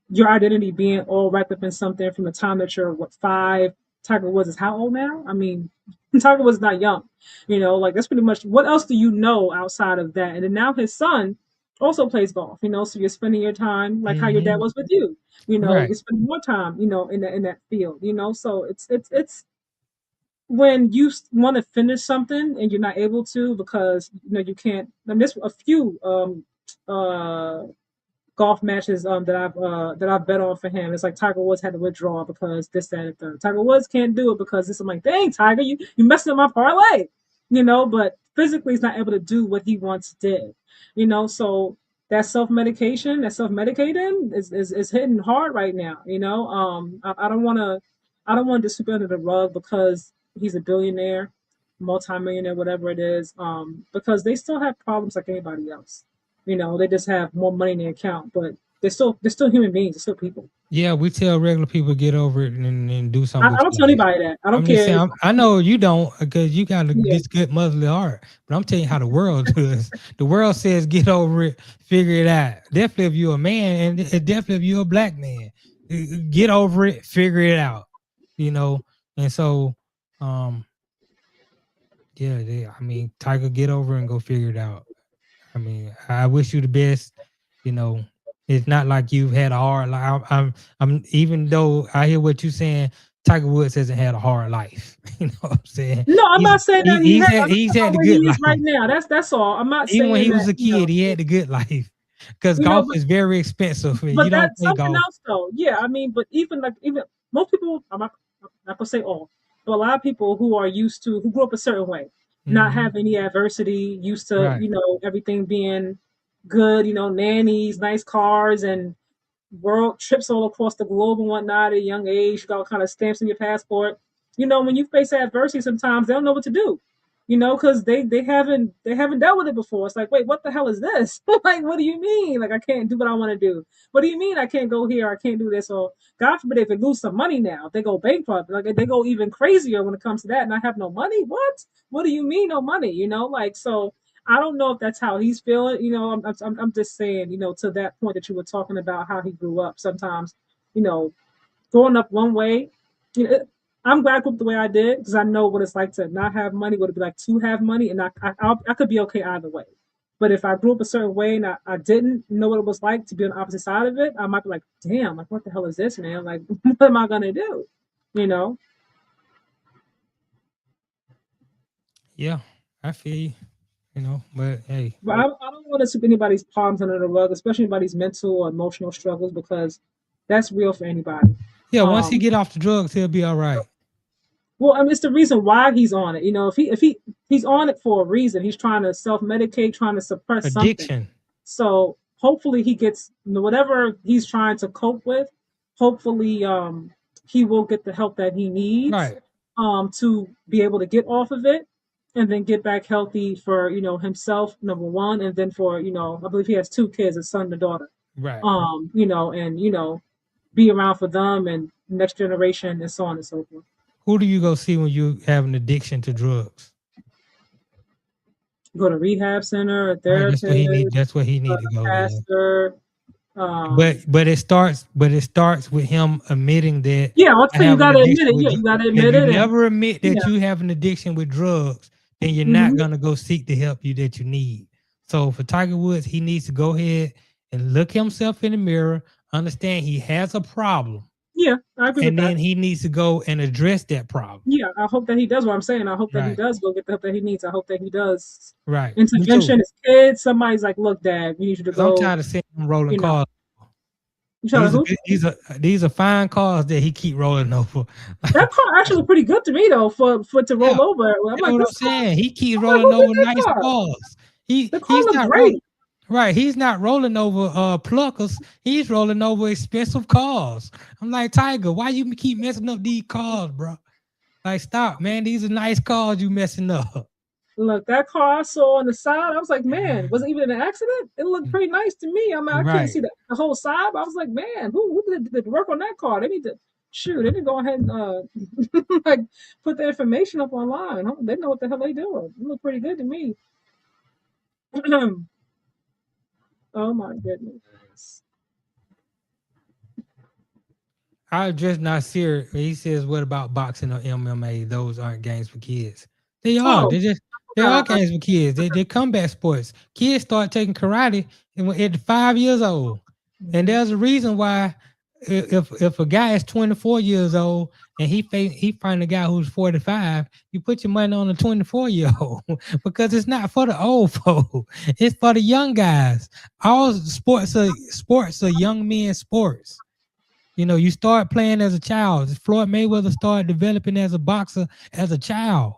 your identity being all wrapped up in something from the time that you're 5. Tiger Woods is how old now? I mean, Tiger Woods is not young. Like that's pretty much what else do you know outside of that? And then now his son also plays golf, so you're spending your time like how your dad Mm-hmm. was with you. Right. You're spending more time, in that field, so it's when you want to finish something and you're not able to because you can't. I mean, there's a few uh golf matches that I've bet on for him. It's like Tiger Woods had to withdraw because this, that, and the third. Tiger Woods can't do it because this. I'm like, dang, Tiger, you messed up my parlay, but physically he's not able to do what he once did, So that self medicating is hitting hard right now, I don't want to just sweep it under the rug because he's a billionaire, multimillionaire, whatever it is, because they still have problems like anybody else. They just have more money in their account, but they're still human beings. They're still people. Yeah, we tell regular people get over it and do something I with don't your tell life. anybody that. I don't I'm just saying, care. I know you don't because you got Yeah, this good motherly heart. But I'm telling you how the world does. The world says get over it, figure it out. Definitely if you're a man, and definitely if you're a black man. Get over it, figure it out, you know. And so, um, yeah, I mean, Tiger, get over and go figure it out. I mean, I wish you the best. You know, it's not like you've had a hard life. Even though I hear what you're saying, Tiger Woods hasn't had a hard life. You know what I'm saying? No, I'm not saying that he had. I'm He's talking had about the where he good is life. right now. That's all. I'm not Even when saying he that, was a kid, he had the good life. Because golf but is very expensive, and you but don't that's play something golf. else though. Yeah, I mean, but even most people, I'm not gonna say all, but a lot of people who are used to who grew up a certain way, not Mm-hmm. have any adversity, used to Right. everything being good, nannies, nice cars, and world trips all across the globe and whatnot at a young age. You got all kind of stamps in your passport. When you face adversity, sometimes they don't know what to do. Because they haven't dealt with it before. It's like, wait, what the hell is this? Like, what do you mean? Like, I can't do what I want to do. What do you mean I can't go here? I can't do this. Or God forbid if they lose some money now, if they go bankrupt, like they go even crazier when it comes to that. And I have no money. What? What do you mean no money? Like so. I don't know if that's how he's feeling. I'm just saying, to that point that you were talking about how he grew up. Sometimes, you know, growing up one way, you know, I'm glad I grew up the way I did because I know what it's like to not have money, what it'd be like to have money, and I could be okay either way. But if I grew up a certain way and I didn't know what it was like to be on the opposite side of it, I might be like, damn, like what the hell is this, man? Like, what am I gonna do? You know? Yeah, I feel you. You know, but hey, But I don't want to sweep anybody's problems under the rug, especially anybody's mental or emotional struggles, because that's real for anybody. yeah. Once he Um, get off the drugs, he'll be all right. well, I mean, it's the reason why he's on it. If he's on it for a reason, he's trying to self medicate, trying to suppress something. Addiction, So hopefully he gets whatever he's trying to cope with. Hopefully, he will get the help that he needs, right, to be able to get off of it, and then get back healthy for himself, number one, and then for I believe he has two kids, a son and a daughter. right. And be around for them and next generation and so on and so forth. Who do you go see when you have an addiction to drugs? Go to rehab center, a Right, that's what he need. therapist, That's what he a need to go to. pastor. But it starts with him admitting that Yeah, I'll I say you have an gotta admit addiction it. with Yeah, you gotta if admit you it, and never admit that yeah, you have an addiction with drugs, then you're not hmm gonna go seek the help that you need. So for Tiger Woods, he needs to go ahead and look himself in the mirror, understand he has a problem, yeah, I agree with and that. then he needs to go and address that problem. Yeah, I hope that he does what I'm saying. I hope that he Right. does go get the help that he needs. I hope that he does Right. Me too. intervention. His kids, somebody's like, look, Dad, we need you to Because I'm go. tired of seeing him rolling You know, cars. you try to who? These are fine cars that he keep rolling over. That car actually pretty good to me though for it to Yeah, roll over. I'm you know like, what I'm this car. saying? He keeps I'm like, rolling who did over that nice car? cars. The car He's looked not rolling great. right. He's not rolling over pluckers. He's rolling over expensive cars. I'm like, Tiger, why you keep messing up these cars, bro? Like, stop, man. These are nice cars you messing up. Look, that car I saw on the side, I was like, man, was it even an accident? It looked pretty nice to me. I couldn't Right. see the whole side, but I was like, man, who did work on that car? They need to shoot. They need to go ahead and like put the information up online. Huh? They know what the hell they doing. It looked pretty good to me. Oh my goodness. I just not serious. He says, "What about boxing or MMA? Those aren't games for kids. They are. Oh, They are I games for kids. They're combat sports. Kids start taking karate at 5 years old, and there's a reason why. If a guy is 24 years old and he find a guy who's 45, you put your money on a 24-year-old because it's not for the old folk. It's for the young guys. All sports are young men sports. You know, you start playing as a child. Floyd Mayweather started developing as a boxer as a child.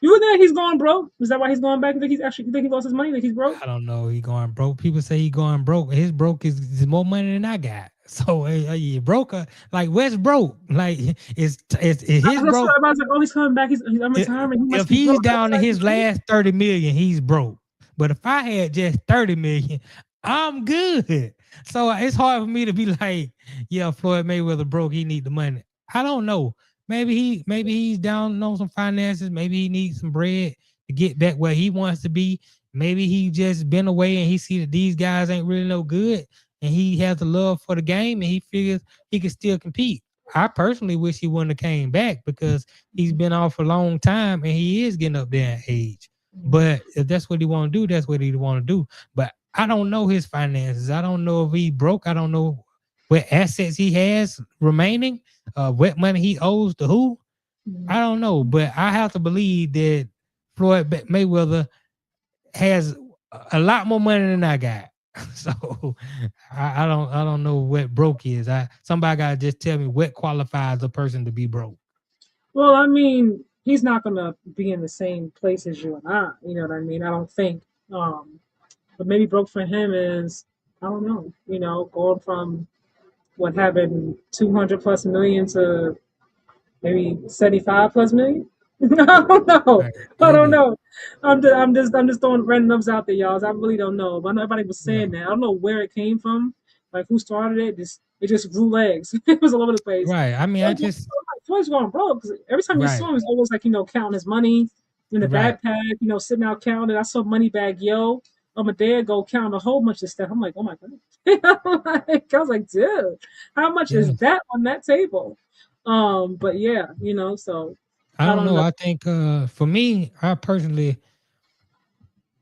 you think he's going broke? Is that why he's going back? You think he lost his money? Think he's broke? I don't know. He going broke. People say he going broke. His broke is more money than I got. So yeah, broker like West broke. Like it's his That's broke. what everybody's like. Oh, he's coming back. He's on retirement. He must If be he's broke. I was down to like, his last 30 million, he's broke. But if I had just 30 million, I'm good. So it's hard for me to be like, yeah, Floyd Mayweather broke. He need the money. I don't know. Maybe he's down on some finances. Maybe he needs some bread to get back where he wants to be. Maybe he just been away and he see that these guys ain't really no good, and he has a love for the game, and he figures he can still compete. I personally wish he wouldn't have came back because he's been off a long time and he is getting up there in age. But if that's what he want to do, that's what he want to do. But I don't know his finances. I don't know if he broke. I don't know what assets he has remaining, what money he owes to who. I don't know, but I have to believe that Floyd Mayweather has a lot more money than I got. So I don't know what broke is. Somebody gotta just tell me what qualifies a person to be broke. Well, I mean, he's not gonna be in the same place as you and I. You know what I mean? I don't think. But maybe broke for him is, I don't know. Going from what having 200 plus million to maybe 75 plus million. I don't know. Right. I don't Maybe. know. I'm just throwing random numbers out there, y'all. I really don't know. But I know everybody was Yeah. saying that. I don't know where it came from, like who started it. It just grew legs. It was all over the place. Right. I mean, I just Floyd's going broke because every time you saw right. him, he's always like counting his money in the Right. backpack. Sitting out counting. I saw Moneybag Yo a day ago counting a whole bunch of stuff. I'm like, oh my god. I was like, dude, how much is Yes. that on that table? But yeah, so I I don't don't know. know. I think for me, I personally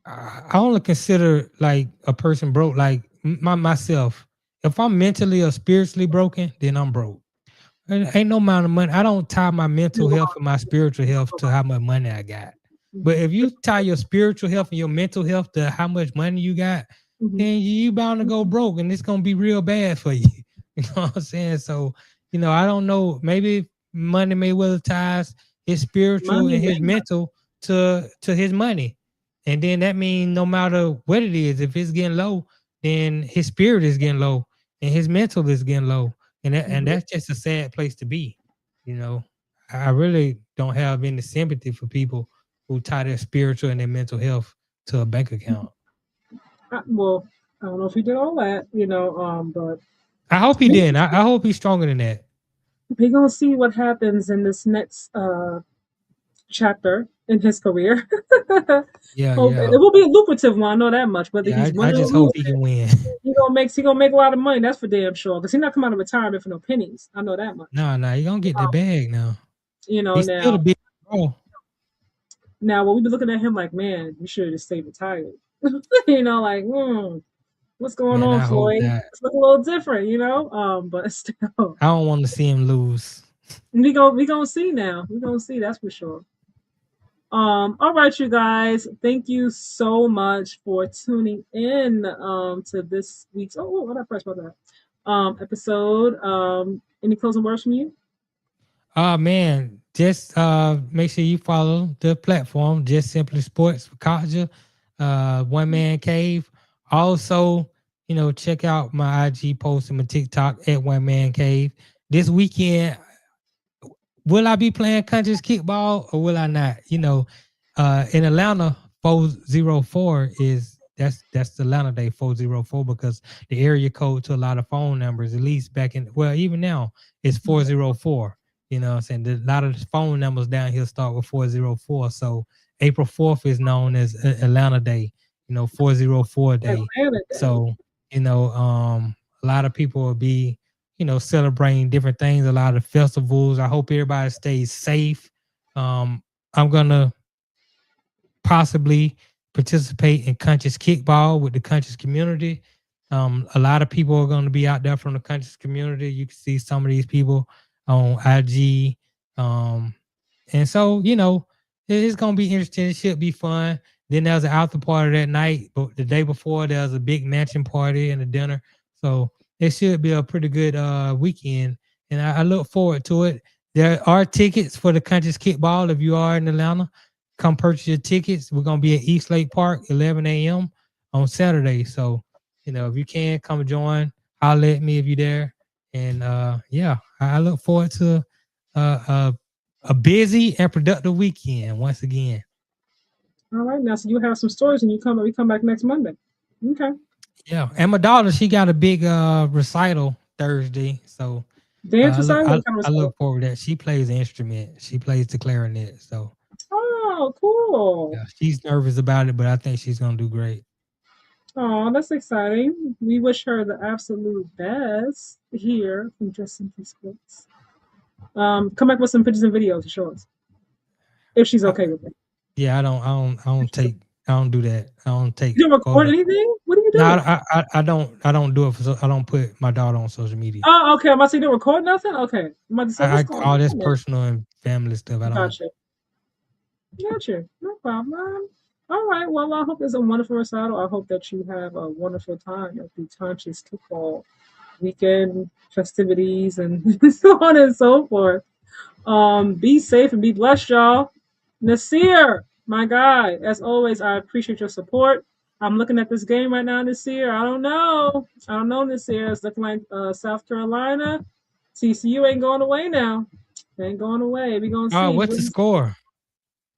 I only consider like a person broke like myself. If I'm mentally or spiritually broken, then I'm broke. Ain't no amount of money. I don't tie my mental health and my spiritual health to how much money I got. But Mhm, if you tie your spiritual health and your mental health to how much money you got, mhm. then you bound to go broke and it's gonna be real bad for you. You know what I'm saying? So, I don't know. Maybe money Mayweather ties his spiritual Money and his man. mental to his money. And then that means no matter what it is, if it's getting low, then his spirit is getting low and his mental is getting low, and Mhm. that's just a sad place to be. You know, I really don't have any sympathy for people who tie their spiritual and their mental health to a bank account. Well, I don't know if he did all that, but I hope he didn't. I hope he's stronger than that. we're gonna see what happens in this next chapter in his career. Yeah, Hope yeah, it will be a lucrative one. I know that much. Whether yeah. he's I winning or just hope he losing, can win. he gonna make a lot of money. That's for damn sure. Because he's not coming out of retirement for no pennies. I know that much. No, no, he gonna get that bag now. He's still a Now big bro. when we be looking at him like, man, you should have just stayed retired. Like, what's going Man, on, I hope Floyd? that. It's looking a little different, but still, I don't want to see him lose. we gonna see now. We gonna see, that's for sure. All right, you guys. Thank you so much for tuning in to this week's what I pressed about that episode. Any closing words from you? Man, just make sure you follow the platform, Just Simply Sports with Katja, One Man Cave. Also, check out my IG post and my TikTok at One Man Cave. This weekend, will I be playing country's kickball or will I not? In Atlanta, 404 is that's the Atlanta Day 404 because the area code to a lot of phone numbers, at least back in even now, is 404. You know what I'm saying? A lot of the phone numbers down here start with 404. So April 4th is known as Atlanta Day, 404 Day. Atlanta Day. So, a lot of people will be celebrating different things, a lot of festivals. I hope everybody stays safe. I'm gonna possibly participate in conscious kickball with the conscious community. A lot of people are going to be out there from the conscious community. You can see some of these people on IG. And so, it's going to be interesting. It should be fun. Then there's an after party that night, but the day before there's a big mansion party and a dinner. So it should be a pretty good weekend. And I look forward to it. There are tickets for the conscious kickball if you are in Atlanta. Come purchase your tickets. We're gonna be at East Lake Park, 11 a.m. on Saturday. So, if you can come join, holler at me if you're there. And yeah, I look forward to uh, a busy and productive weekend once again. All right, now so you have some stories, and we come back next Monday. Okay. Yeah, and my daughter, she got a big recital Thursday, so Dance I look recital? I, What kind of I recital? look forward to that. She plays an instrument. She plays the clarinet, so Oh, cool. yeah, she's nervous about it, but I think she's gonna do great. Oh, that's exciting. We wish her the absolute best here from Just Simply Sports. Come back with some pictures and videos to show us if she's I, okay with it. yeah, I don't do that. I don't take You don't record photos. anything? What are you No, doing? I don't do it I don't put my daughter on social media. Oh, okay. I'm about to say you don't record nothing? Okay. I'm about to say what's I going all this on there? personal and family stuff. I don't. Gotcha. Gotcha. No problem. All right. Well, I hope it's a wonderful recital. I hope that you have a wonderful time at the Conscious Kickball weekend festivities and so on and so forth. Be safe and be blessed, y'all. Nasir, my guy, as always, I appreciate your support. I'm looking at this game right now, Nasir. I don't know. I don't know, Nasir. It's looking like South Carolina. TCU ain't going away now. They ain't going away. We gonna Oh, see. what's the score?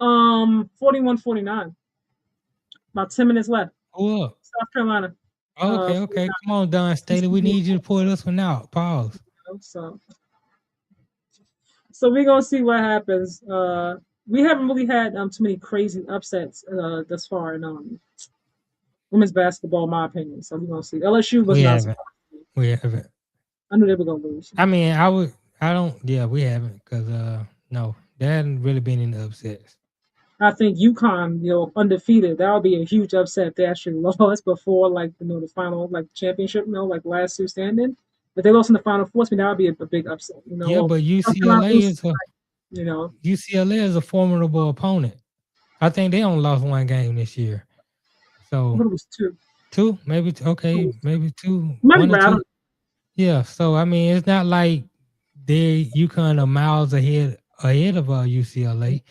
41-49. About 10 minutes left. Pull up. South Carolina. Oh, okay, okay. Come on, Don Staley. We TCU. need you to pull this one out. Pause. So we're gonna see what happens. We haven't really had too many crazy upsets thus far in women's basketball, in my opinion. So we're gonna see. LSU was We not haven't. surprised. We haven't. I knew they were gonna lose. I mean, I don't. Yeah, we haven't because no, there hasn't really been any upsets. I think UConn, undefeated. That would be a huge upset if they actually lost before, like, the final, like, championship, like last two standing. If they lost in the final four, that would be a big upset. Yeah, but South Carolina UCLA loses is a tonight, UCLA is a formidable opponent. I think they only lost one game this year. So What was two? two, maybe okay, maybe two, Maybe one or right. I two. don't Yeah. So I mean, it's not like they UConn are miles ahead of UCLA.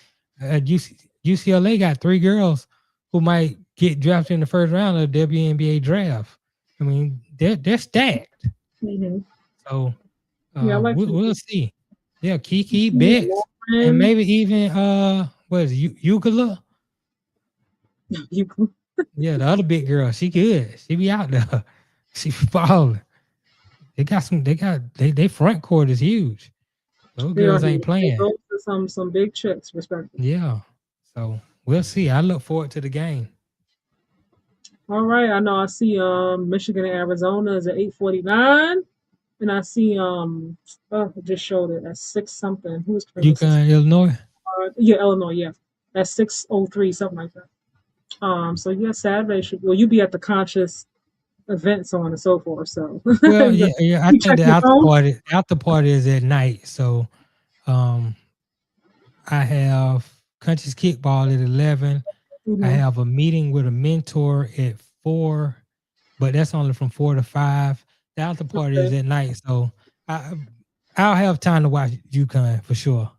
UCLA got three girls who might get drafted in the first round of the WNBA draft. I mean, they're stacked. Mhm. So Yeah, I like we'll see. Yeah, Kiki, Kiki, Betts, and Lauren. maybe even what is it, Euclid? You Yeah, the other big girl, she good. She be out there. She balling. They front court is huge. Those They are girls ain't here. They playing. go to some big chicks, respectively. Yeah. So we'll see. I look forward to the game. All right, I know I see Michigan and Arizona is at 8:49. And I see it just showed it at 6 something. Who's playing at 6? UConn, Illinois. Yeah, Illinois, yeah. At 6:03, something like that. So yeah, Saturday you be at the conscious event, so on and so forth. So Well, yeah. I you think check your phone? the after party is at night. So um I have Country's kickball at 11. I Mm-hmm. have a meeting with a mentor at 4, but that's only from 4 to 5. The after party is Okay. at night, so I I'll have time to watch UConn for sure.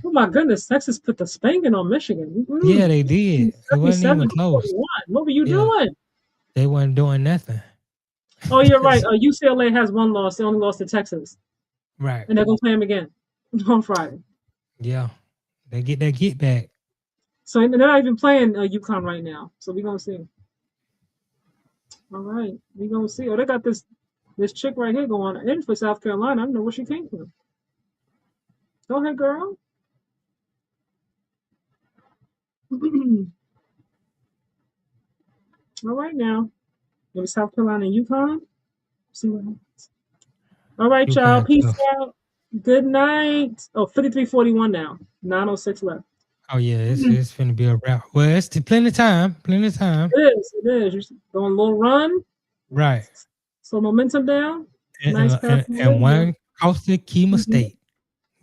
Oh my goodness, Texas put the spanking on Michigan. Yeah, they did. It wasn't 77 even to close. 41. What were you Yeah, doing? they wasn't doing nothing. Oh, you're right. UCLA has one loss. They only lost to Texas, Right. and they're gonna play them again on Friday. Yeah. They get that get back. So they're not even playing UConn right now. So we're gonna see. All right, we gonna see. Oh, they got this chick right here going in for South Carolina. I don't know where she came from. Go ahead, girl. All right now. Maybe South Carolina and UConn. See what happens. All right, y'all. UConn Peace tough. out. Good night. Oh, 53:41 now. 9:06 left. Oh yeah, It it's finna be a wrap. Well, it's plenty of time. Plenty of time. is. It is. You're going a little run. Right. So momentum down. And, Nice and, pass and from and Whitmer. one costly key Mhm. mistake.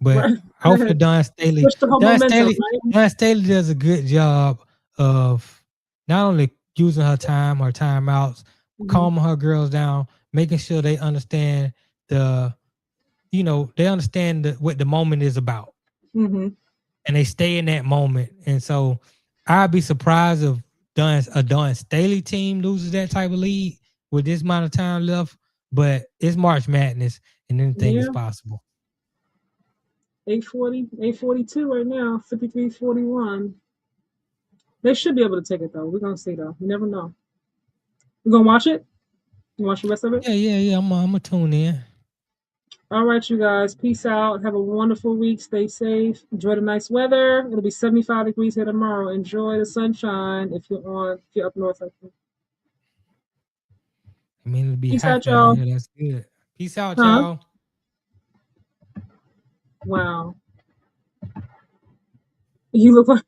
But Right. hopefully Don Switch the whole momentum, right? Staley does a good job of not only using her time or timeouts, Mm-hmm. calming her girls down, making sure they understand what the moment is about. Mm-hmm. And they stay in that moment. And so I'd be surprised if a Don Staley team loses that type of lead with this amount of time left. But it's March Madness and anything is Yeah. possible. 8:40, 8:42 right now. 53:41. They should be able to take it though. We're gonna see though. You never know. You gonna watch it? You watch the rest of it? Yeah. I'm gonna tune in. All right, you guys. Peace out. Have a wonderful week. Stay safe. Enjoy the nice weather. It'll be 75 degrees here tomorrow. Enjoy the sunshine if you're up north. I think. I mean, it'll be Peace hot out, down y'all. here. That's good. Peace out, Huh? y'all. Wow. You look like